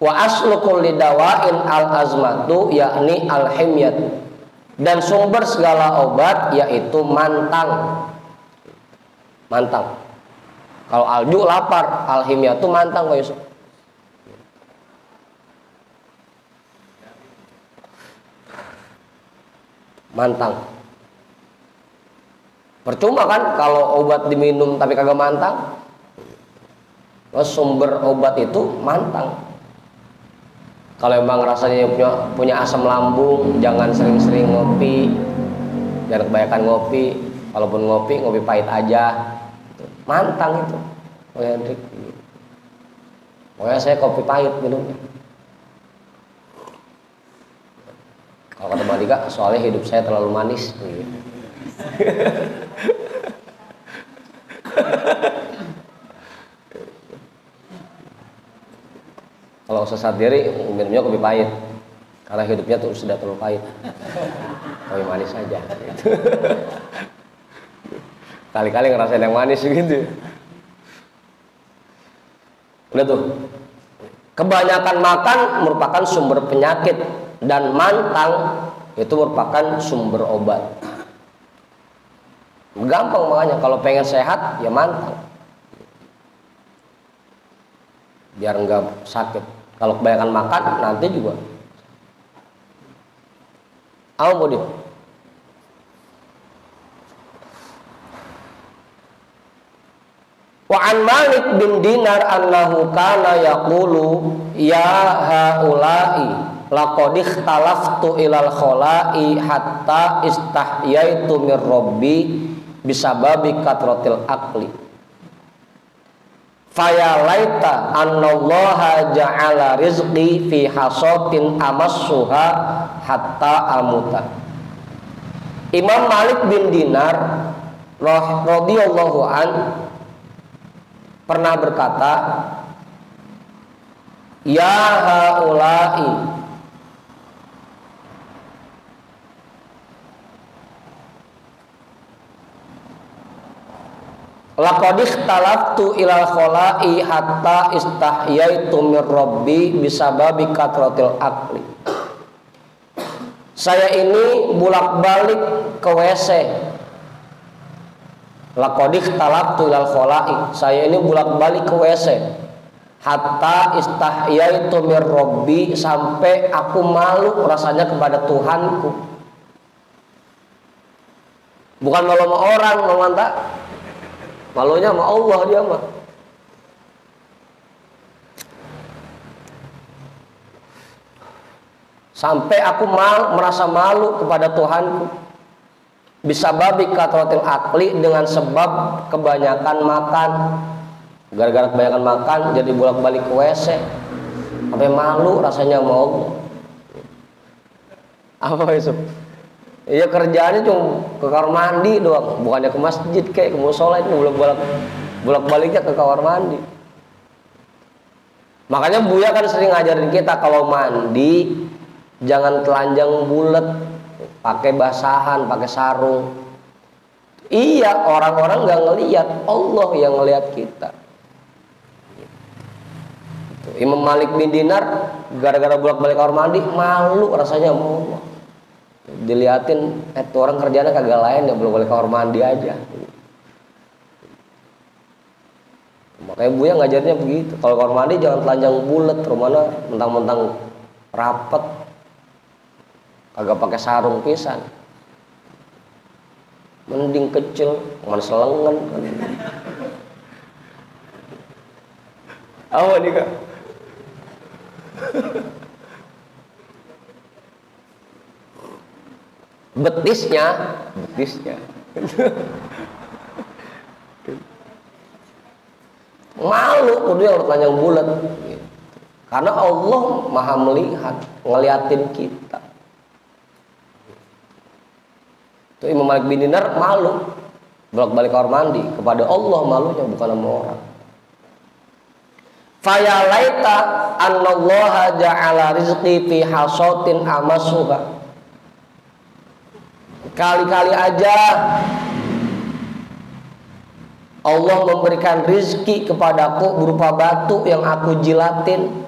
Wa aslukul lidawain al azmatu yakni al himyat, dan sumber segala obat yaitu mantang. Mantang. Kalau alju lapar, al himyatu mantang Pak Yusuf. Mantang. Percuma kan kalau obat diminum tapi kagak mantang. Terus sumber obat itu mantang. Kalau emang rasanya punya asam lambung, jangan sering-sering ngopi. Jangan kebanyakan ngopi. Kalaupun ngopi pahit aja. Mantang itu. Oh Hendrik. Pokoknya saya kopi pahit minumnya. Kalau kata Bang Dika, soalnya hidup saya terlalu manis. Kalau sesat diri, minumnya kopi pahit. Karena hidupnya tuh sudah terlalu pahit. Kopi manis saja. Kali-kali ngerasain yang manis gitu. Udah tuh. Kebanyakan makan merupakan sumber penyakit. Dan mantang itu merupakan sumber obat. Gampang makanya kalau pengen sehat ya mantang. Biar enggak sakit. Kalau kebanyakan makan nanti juga. Apa bodi? Wa an Malik bin Dinar annahu kana yaqulu ya haula'i laqad ikhtalaftu ilal khola'i hatta istahyaitu mir rabbi bisababi katratil aqli faya laita annallaha ja'ala rizqi fi hasatin amassuha hatta amuta. Imam Malik bin Dinar radhiyallahu an pernah berkata, ya haula'i laqad ikhtalaftu ilal khola'i hatta istahyaitu mir rabbi bisababi katratil aqli. Saya ini bolak-balik ke WC. Laqad ikhtalaftu ilal khola'i, saya ini bolak-balik ke WC. Hatta istahyaitu mir rabbi, sampai aku malu rasanya kepada Tuhanku. Bukan malu sama orang, mantap. Malunya sama Allah dia mah. Sampai aku merasa malu kepada Tuhanku. Bisababi katratil akli, dengan sebab kebanyakan makan. Gara-gara kebanyakan makan jadi bolak-balik ke WC. Sampai malu rasanya sama Allah. Apa itu? Iya, kerjaannya cuma ke kamar mandi doang, bukannya ke masjid kayak ke musola, itu bolak-baliknya ke kamar mandi. Makanya Buya kan sering ngajarin kita kalau mandi jangan telanjang bulat, pakai basahan, pakai sarung. Iya, orang-orang nggak ngelihat, Allah yang ngelihat kita. Imam Malik bin Dinar gara-gara bolak-balik kamar mandi malu rasanya sama Allah. Diliatin, itu orang kerjanya kagak lain, ya belum boleh kamar mandi aja. Makanya Buya ngajarnya begitu. Kalau kamar mandi jangan telanjang bulat, rumahnya mentang-mentang rapet, kagak pakai sarung pisan. Mending kecil, mana selengen. Apa nih Kak? betisnya malu kudu yang telanjang bulat gitu. Karena Allah maha melihat, ngeliatin kita. Itu Imam Malik bin Dinar malu bolak-balik kamar mandi, kepada Allah malunya, bukan sama orang. Faya laita annallaha ja'ala rizqi fi hasatin amasuha. Kali-kali aja Allah memberikan rizki kepadaku berupa batu yang aku jilatin.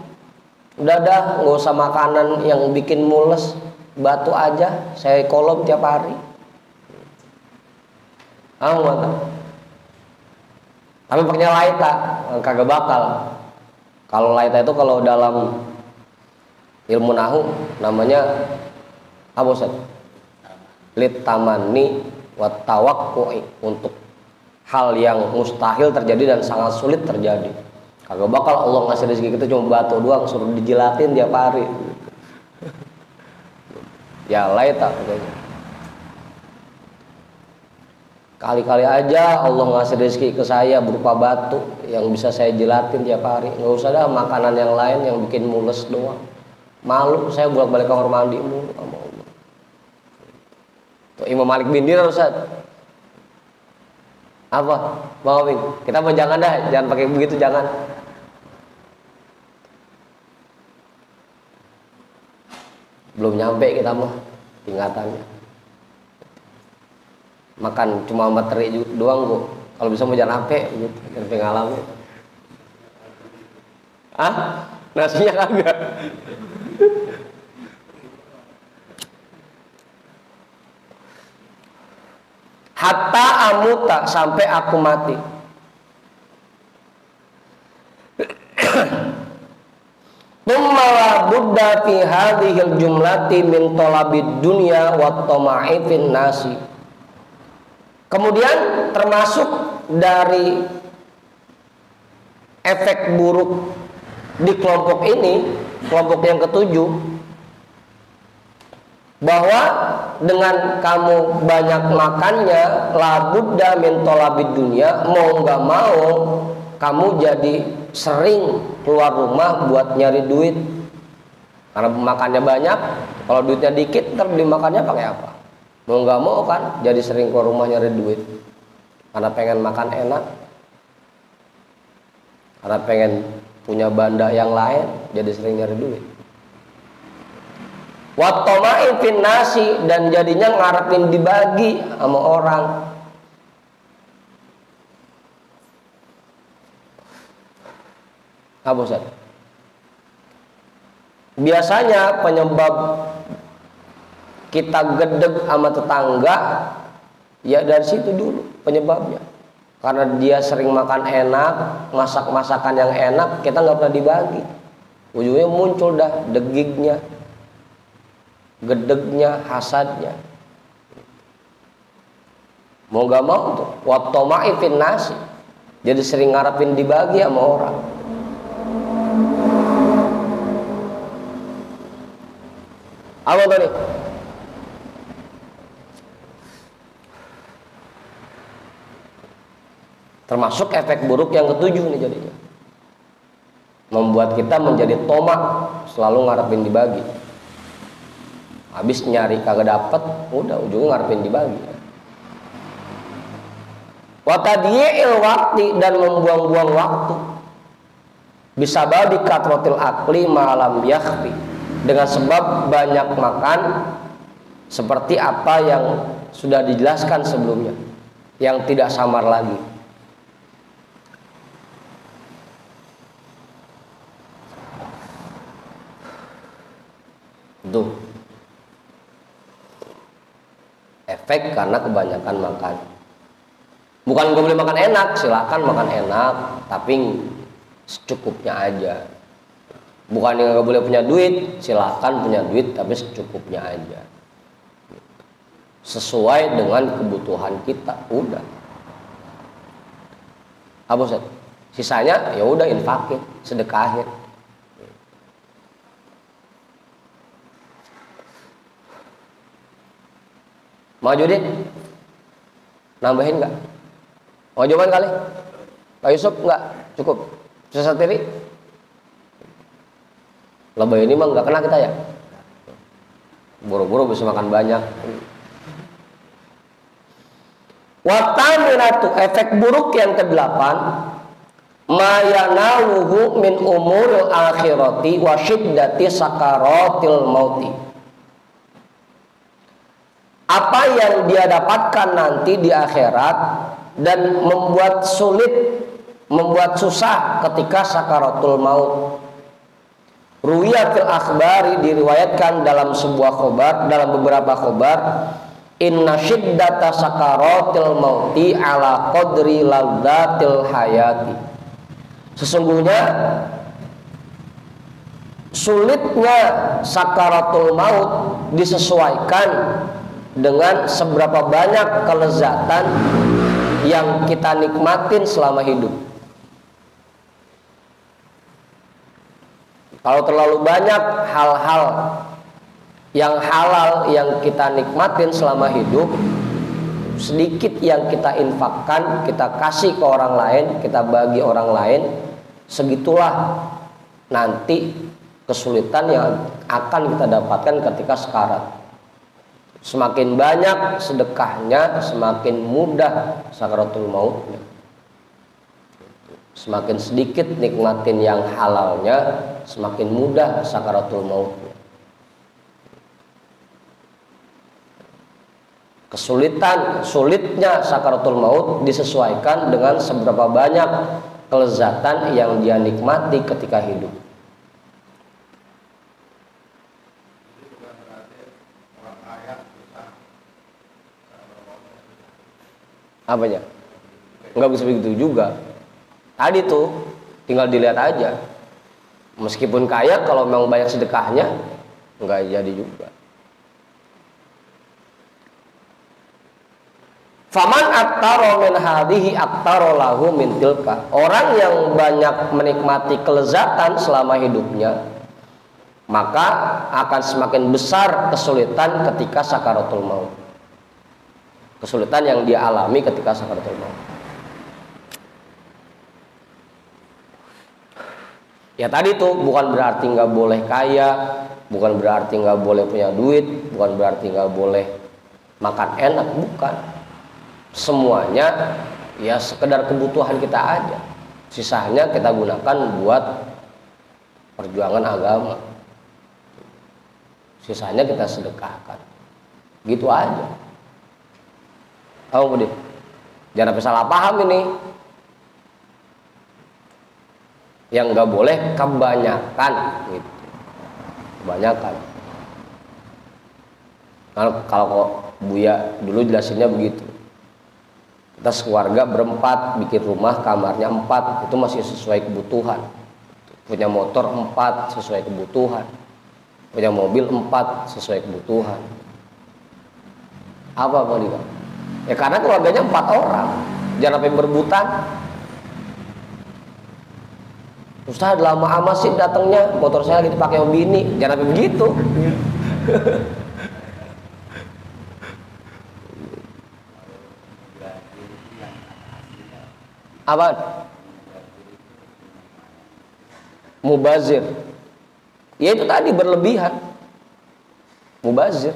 Udah dah, nggak usah makanan yang bikin mules, batu aja saya kolom tiap hari. Tapi paknya laita, kagak bakal. Kalau laita itu kalau dalam ilmu nahu namanya apa Ustaz? Litamani wa tawakku'i, untuk hal yang mustahil terjadi dan sangat sulit terjadi. Kagak bakal Allah ngasih rezeki kita cuma batu doang, suruh dijilatin tiap hari. Ya laita katanya. Kali-kali aja Allah ngasih rezeki ke saya berupa batu yang bisa saya jilatin tiap hari. Nggak usah dah makanan yang lain yang bikin mules doang. Malu saya bolak-balik kamar mandi mulu sama Allah. Tuh, Imam Malik bin Dinar Ustaz. Apa? Bang Wing, kita mau jangan dah, jangan pakai begitu, jangan. Belum nyampe kita mah tingkatannya. Makan cuma sama teri doang kok. Kalau bisa mau jangan ape gitu, jangan pengalaman. Nasinya kagak. Hatta amuta, sampai aku mati. Tumma budda fi hadhil jumlati min talabid dunya wa tama'i fin nasi. Kemudian termasuk dari efek buruk di kelompok ini, kelompok yang ketujuh, bahwa dengan kamu banyak makannya, labudda min tolabid dunia, mau nggak mau kamu jadi sering keluar rumah buat nyari duit. Karena makannya banyak, kalau duitnya dikit, ntar beli makannya pakai apa? Mau nggak mau kan, jadi sering keluar rumah nyari duit. Karena pengen makan enak, karena pengen punya banda yang lain, jadi sering nyari duit. Wattoma'in fin nasi, dan jadinya ngarepin dibagi sama orang. Apa Ustaz? Biasanya penyebab kita gedeg sama tetangga ya dari situ dulu penyebabnya. Karena dia sering makan enak, masak-masakan yang enak, kita nggak pernah dibagi. Ujungnya muncul dah degignya, gedegnya, hasadnya. Mau nggak mau tuh, wattoma'i fin nasi, jadi sering ngarepin dibagi sama orang. Apa tuh nih? Termasuk efek buruk yang ketujuh nih jadinya. Membuat kita menjadi tomak, selalu ngarepin dibagi. Habis nyari kagak dapet, udah ujungnya ngarepin dibagi. Wa tadyi'il waqti, dan membuang-buang waktu. Bisa babi katrotil akli malam yakhfi, dengan sebab banyak makan seperti apa yang sudah dijelaskan sebelumnya, yang tidak samar lagi. Tuh efek karena kebanyakan makan. Bukan gue boleh makan enak, silakan makan enak, tapi secukupnya aja. Bukan yang gak boleh punya duit, silakan punya duit, tapi secukupnya aja. Sesuai dengan kebutuhan kita, udah. Apa Ustaz? Sisanya ya udah infakin, sedekahin. Mau Judin? Nambahin nggak? Mau jawaban kali? Pak Yusuf nggak? Cukup? Bisa sendiri? Lebay ini mah nggak kena kita ya? Buru-buru bisa makan banyak. Wataminatu, efek buruk yang ke-8, mayanaluhu min umuril akhirati wa syiddati sakaratil mauti. Apa yang dia dapatkan nanti di akhirat dan membuat sulit, membuat susah ketika sakaratul maut. Ruwiya fil akhbari, diriwayatkan dalam sebuah khobar, dalam beberapa khobar, inna syiddata sakaratil mauti ala qadri ladzatil hayati. Sesungguhnya sulitnya sakaratul maut disesuaikan dengan seberapa banyak kelezatan yang kita nikmatin selama hidup. Kalau terlalu banyak hal-hal yang halal yang kita nikmatin selama hidup, sedikit yang kita infakkan, kita kasih ke orang lain, kita bagi orang lain, segitulah nanti kesulitan yang akan kita dapatkan ketika sekarat. Semakin banyak sedekahnya, semakin mudah sakaratul mautnya. Semakin sedikit nikmatin yang halalnya, semakin mudah sakaratul mautnya. Sulitnya sakaratul maut disesuaikan dengan seberapa banyak kelezatan yang dia nikmati ketika hidup. Apanya? Enggak bisa begitu juga. Tadi tuh tinggal dilihat aja. Meskipun kaya, kalau memang banyak sedekahnya, enggak jadi juga. Faman aktaro min hadhihi aktaro lahu min tilka. Orang yang banyak menikmati kelezatan selama hidupnya, maka akan semakin besar kesulitan ketika sakaratul maut. Kesulitan yang dia alami ketika sakaratul maut. Ya tadi tuh bukan berarti nggak boleh kaya, bukan berarti nggak boleh punya duit, bukan berarti nggak boleh makan enak, bukan. Semuanya ya sekedar kebutuhan kita aja. Sisanya kita gunakan buat perjuangan agama. Sisanya kita sedekahkan. Gitu aja. Kamu jangan sampai salah paham ini. Yang nggak boleh kebanyakan gitu. Kebanyakan. Kalau Buya dulu jelasinnya begitu. Kita sekeluarga berempat bikin rumah, kamarnya 4, itu masih sesuai kebutuhan. Punya motor 4 sesuai kebutuhan. Punya mobil 4 sesuai kebutuhan. Apa Pak Dika? Ya karena keluarganya 4 orang. Jangan sampai berebutan. Ustaz lama amat sih datangnya, motor saya lagi dipakai sama bini. Jangan sampai begitu. Apa? Mubazir. Ya itu tadi berlebihan. Mubazir.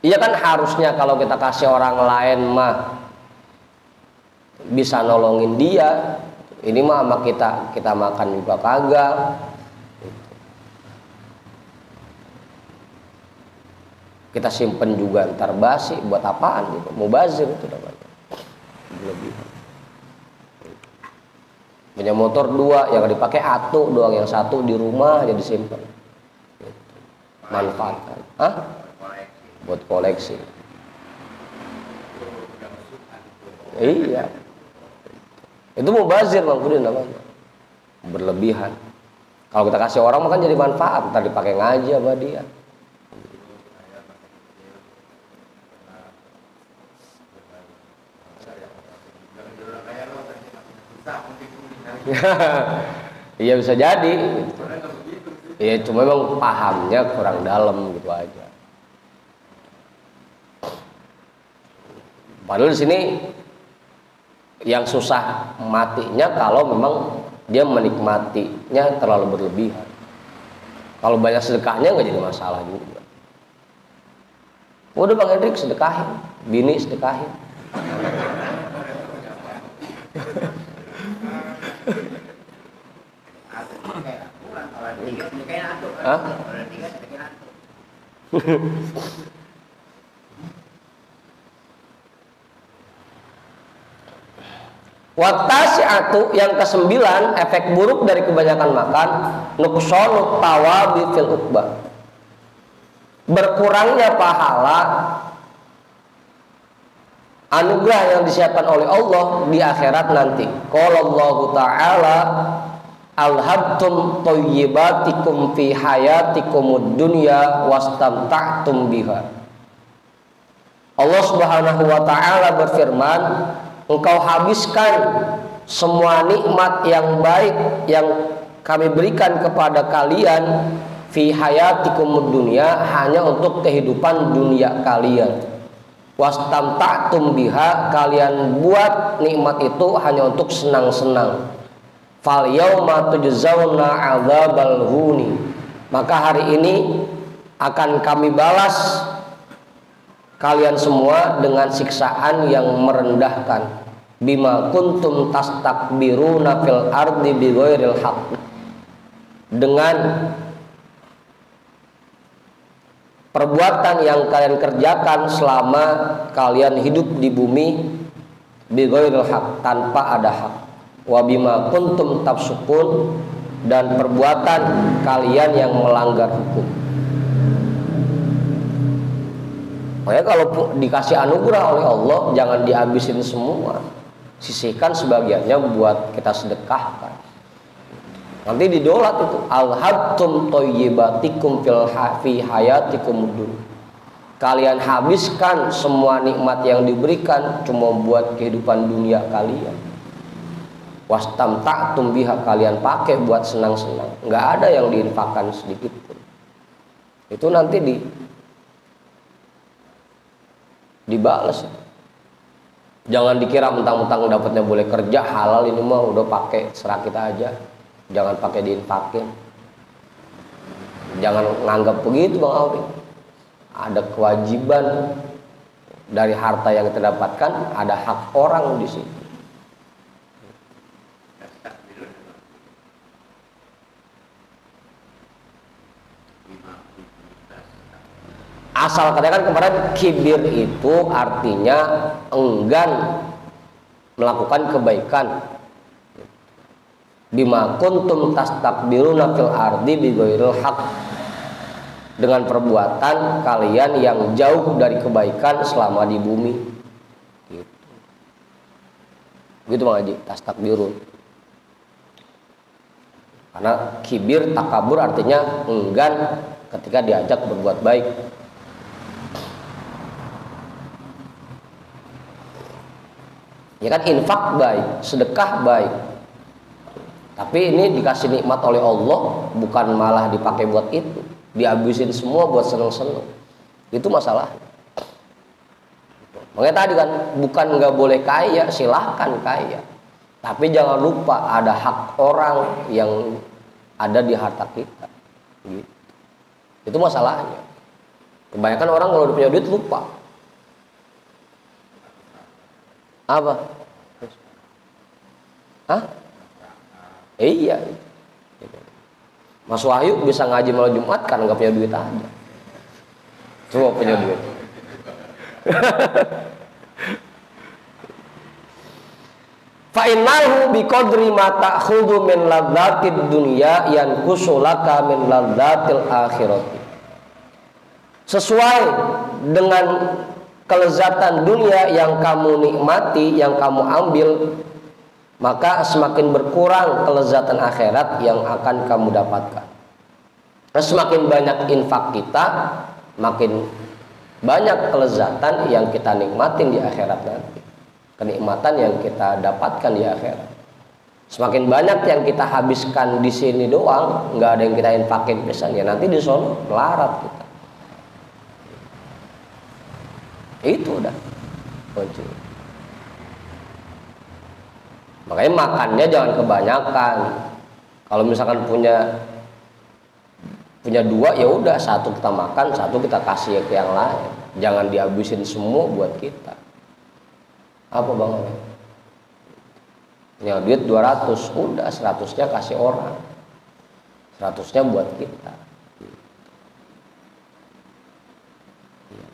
Iya kan harusnya kalau kita kasih orang lain mah bisa nolongin dia. Ini mah sama kita makan juga kagak. Kita simpen juga ntar basi, buat apaan gitu. Mubazir itu namanya. Berlebihan. Punya motor 2 yang dipakai atu doang, yang 1 di rumah aja disimpan. Manfaatkan. Hah? Buat koleksi. Iya. Itu mubazir Bang Kudin namanya. Berlebihan. Kalau kita kasih orang kan jadi manfaat, ntar dipakai ngaji sama dia. Iya bisa jadi. Iya cuma memang pahamnya kurang dalam gitu aja. Padahal di sini yang susah matinya kalau memang dia menikmatinya terlalu berlebihan. Kalau banyak sedekahnya nggak jadi masalah juga. Udah Bang Hendrik sedekahin, bini sedekahin. Hah? Watasi'atu yang ke-9, efek buruk dari kebanyakan makan, nuqsanu tawabi fil uqbah. Berkurangnya pahala anugerah yang disiapkan oleh Allah di akhirat nanti. Qala Allah Ta'ala alhabtum thayyibatikum fi hayatikumud dunya wastamta'tum biha. Allah Subhanahu wa taala berfirman, engkau habiskan semua nikmat yang baik yang kami berikan kepada kalian fi hayatikumud dunya, hanya untuk kehidupan dunia kalian. Wastamta'tum biha, kalian buat nikmat itu hanya untuk senang-senang. Fal yauma tujzauna 'adzabal huni, maka hari ini akan kami balas kalian semua dengan siksaan yang merendahkan. Bima kuntum tastakbiruna fil ardi bighairil haqq, dengan perbuatan yang kalian kerjakan selama kalian hidup di bumi bighairil haqq, tanpa ada hak. Wa bima kuntum tafsukun, dan perbuatan kalian yang melanggar hukum. Makanya kalau dikasih anugerah oleh Allah, jangan dihabisin semua. Sisihkan sebagiannya buat kita sedekahkan. Nanti didolat itu alhabtum thayyibatikum fi hayatikum dunya. kalian habiskan semua nikmat yang diberikan cuma buat kehidupan dunia kalian. Wastamta'tum biha, kalian pakai buat senang-senang, nggak ada yang diinfakkan sedikit pun. Itu nanti dibales. Jangan dikira mentang-mentang dapatnya boleh kerja halal, ini mah udah pakai serah kita aja. Jangan pakai diinfakin. Jangan nganggap begitu Bang Audi. Ada kewajiban dari harta yang kita dapatkan, ada hak orang di situ. Asal katakan kemarin kibir itu artinya enggan melakukan kebaikan. Bima kuntum tastakbiruna fil ardi bighairil haq, dengan perbuatan kalian yang jauh dari kebaikan selama di bumi. Gitu Bang Haji, tastakbirun. Karena kibir, takabur artinya enggan ketika diajak berbuat baik. Ya kan, infak baik, sedekah baik. Tapi ini dikasih nikmat oleh Allah, bukan malah dipakai buat itu, dihabisin semua buat seneng-seneng. Itu masalah. Makanya tadi kan, bukan nggak boleh kaya, silahkan kaya. Tapi jangan lupa ada hak orang yang ada di harta kita. Gitu. Itu masalahnya. Kebanyakan orang kalau udah punya duit lupa. Apa? Hah? Iya. Mas Wahyu bisa ngaji malam Jumat karena nggak punya duit aja. Coba punya duit. Fa innahu biqadri ma ta'khudhu min ladzatid dunya yanqusu laka min ladzatil akhirati. Sesuai dengan kelezatan dunia yang kamu nikmati, yang kamu ambil, maka semakin berkurang kelezatan akhirat yang akan kamu dapatkan. Semakin banyak infak kita, makin banyak kelezatan yang kita nikmatin di akhirat nanti. Kenikmatan yang kita dapatkan di akhirat. Semakin banyak yang kita habiskan di sini doang, nggak ada yang kita infakin misalnya, nanti di sono melarat kita. Itu udah kunci. Makanya makannya jangan kebanyakan. Kalau misalkan punya dua, ya udah, satu kita makan, satu kita kasih ke yang lain. Jangan dihabisin semua buat kita. Apa Bang? Punya duit 200, udah 100-nya kasih orang, 100-nya buat kita.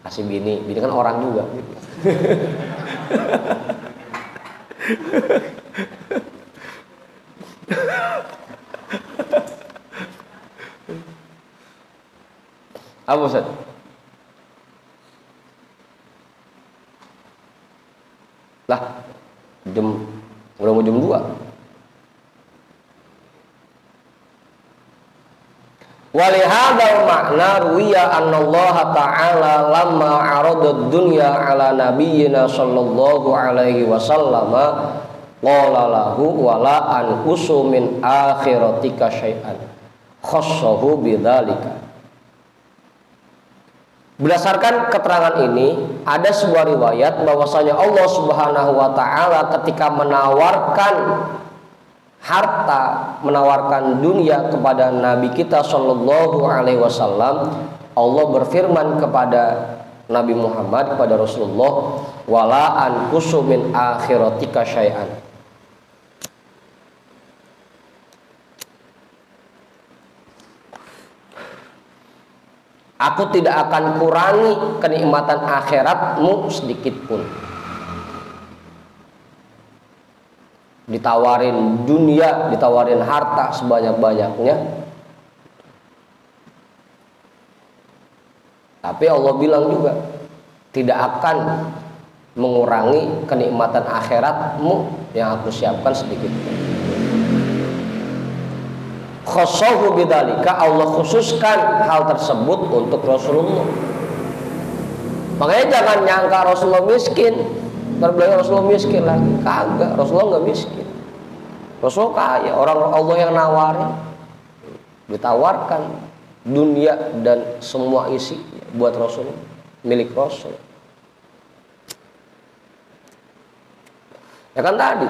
Kasih bini kan orang juga. Apa Ustaz? Lah, udah mau jam 2. Walihadal makna ruwiya annallaha ta'ala lamma aradad dunya ala nabiyyina sallallahu alaihi wasallam qala lahu wala anqusu min akhiratika syai'an khassahu bidzalika. Berdasarkan keterangan ini, ada sebuah riwayat bahwasanya Allah Subhanahu wa taala ketika menawarkan harta, menawarkan dunia kepada Nabi kita Shallallahu Alaihi Wasallam, Allah berfirman kepada Nabi Muhammad, kepada Rasulullah, wala anqusu min akhiratika syai'an. Aku tidak akan kurangi kenikmatan akhiratmu sedikit pun. Ditawarin dunia, ditawarin harta sebanyak-banyaknya, tapi Allah bilang juga tidak akan mengurangi kenikmatan akhiratmu yang aku siapkan sedikit pun. Khassahu bidzalika, Allah khususkan hal tersebut untuk Rasulullah. Makanya jangan nyangka Rasulullah miskin, terbilang Rasulullah miskin lagi. Kagak, Rasulullah nggak miskin. Rasulullah kaya, orang Allah yang nawarin, ditawarkan dunia dan semua isi buat Rasul, milik Rasul. Ya kan tadi,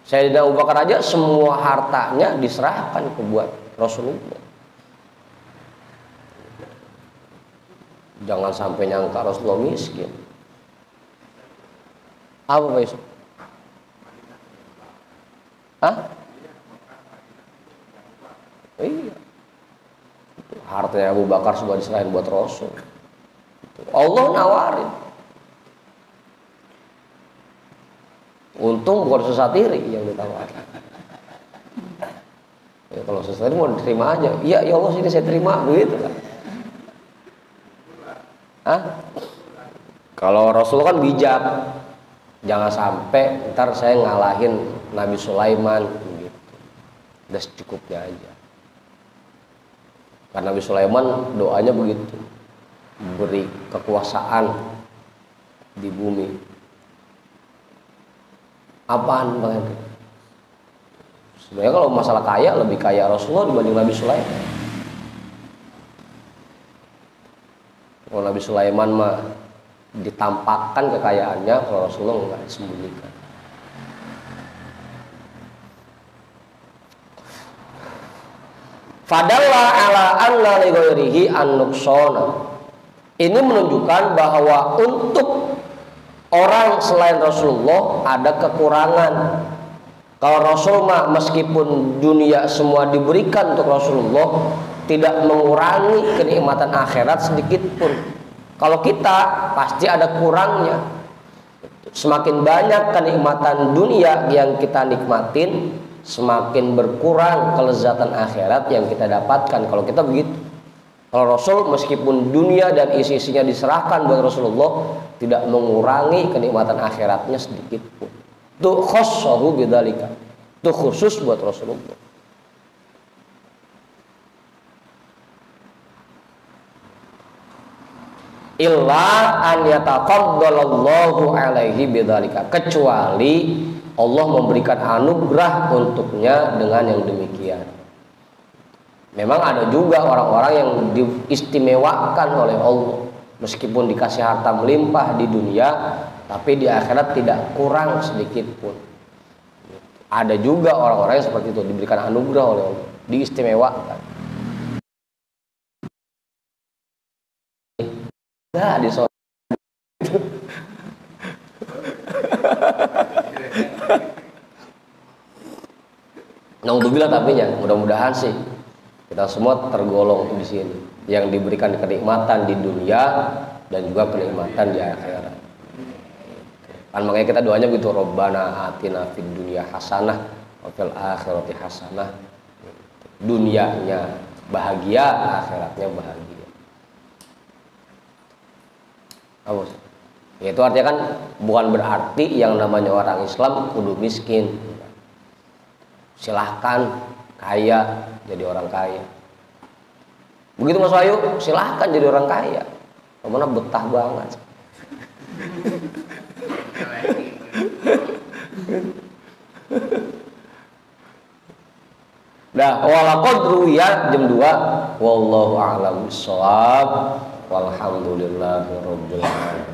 Sayyidina Abu Bakar aja semua hartanya diserahkan ke buat Rasulullah. Jangan sampai nyangka Rasulullah miskin. Apa Pak Yusuf? Hah? Iya. Hartanya Abu Bakar sudah diserahin buat Rasul. Allah nawarin. Untung bukan sesatiri yang ditawarkan. Ya, kalau sesatiri mau diterima aja. Iya, ya Allah sini saya terima, begitu kan. Hah? Kalau Rasul kan bijak, jangan sampai ntar saya ngalahin Nabi Sulaiman gitu. Udah secukupnya aja. Karena Nabi Sulaiman doanya begitu, beri kekuasaan di bumi. Apaan Bang Henry? Sebenarnya kalau masalah kaya, lebih kaya Rasulullah dibanding Nabi Sulaiman. Kalau Nabi Sulaiman mah ditampakkan kekayaannya, kalau Rasulullah enggak, disembunyikan. Fadalla ala anna li ghairihi an-nuqsana. Ini menunjukkan bahwa untuk orang selain Rasulullah ada kekurangan. Kalau Rasul mah meskipun dunia semua diberikan untuk Rasulullah, tidak mengurangi kenikmatan akhirat sedikit pun. Kalau kita pasti ada kurangnya. Semakin banyak kenikmatan dunia yang kita nikmatin, semakin berkurang kelezatan akhirat yang kita dapatkan. Kalau kita begitu. Kalau Rasul meskipun dunia dan isi-isinya diserahkan buat Rasulullah, tidak mengurangi kenikmatan akhiratnya sedikit pun. Itu khossahu bidzalika. Itu khusus buat Rasulullah. Illa an yataqabbalallahu alaihi bidzalika, kecuali Allah memberikan anugerah untuknya dengan yang demikian. Memang ada juga orang-orang yang diistimewakan oleh Allah, meskipun dikasih harta melimpah di dunia, tapi di akhirat tidak kurang sedikit pun. Ada juga orang-orang yang seperti itu, diberikan anugerah oleh Allah, diistimewakan. Nah, di soal Naudzubillah, tapi ya mudah-mudahan sih kita semua tergolong di sini yang diberikan kenikmatan di dunia dan juga kenikmatan di akhirat. Kan makanya kita doanya begitu, Rabbana atina fid dunya hasanah wa fil akhirati hasanah. Dunianya bahagia, akhiratnya bahagia. Ya, itu artinya kan bukan berarti yang namanya orang Islam kudu miskin. Silahkan kaya, jadi orang kaya. Begitu Mas Wahyu, silahkan jadi orang kaya. Mana betah banget. Nah, walaqad ruwiya jam 2, wallahu a'lam bissawab. Walhamdulillahirabbil alamin.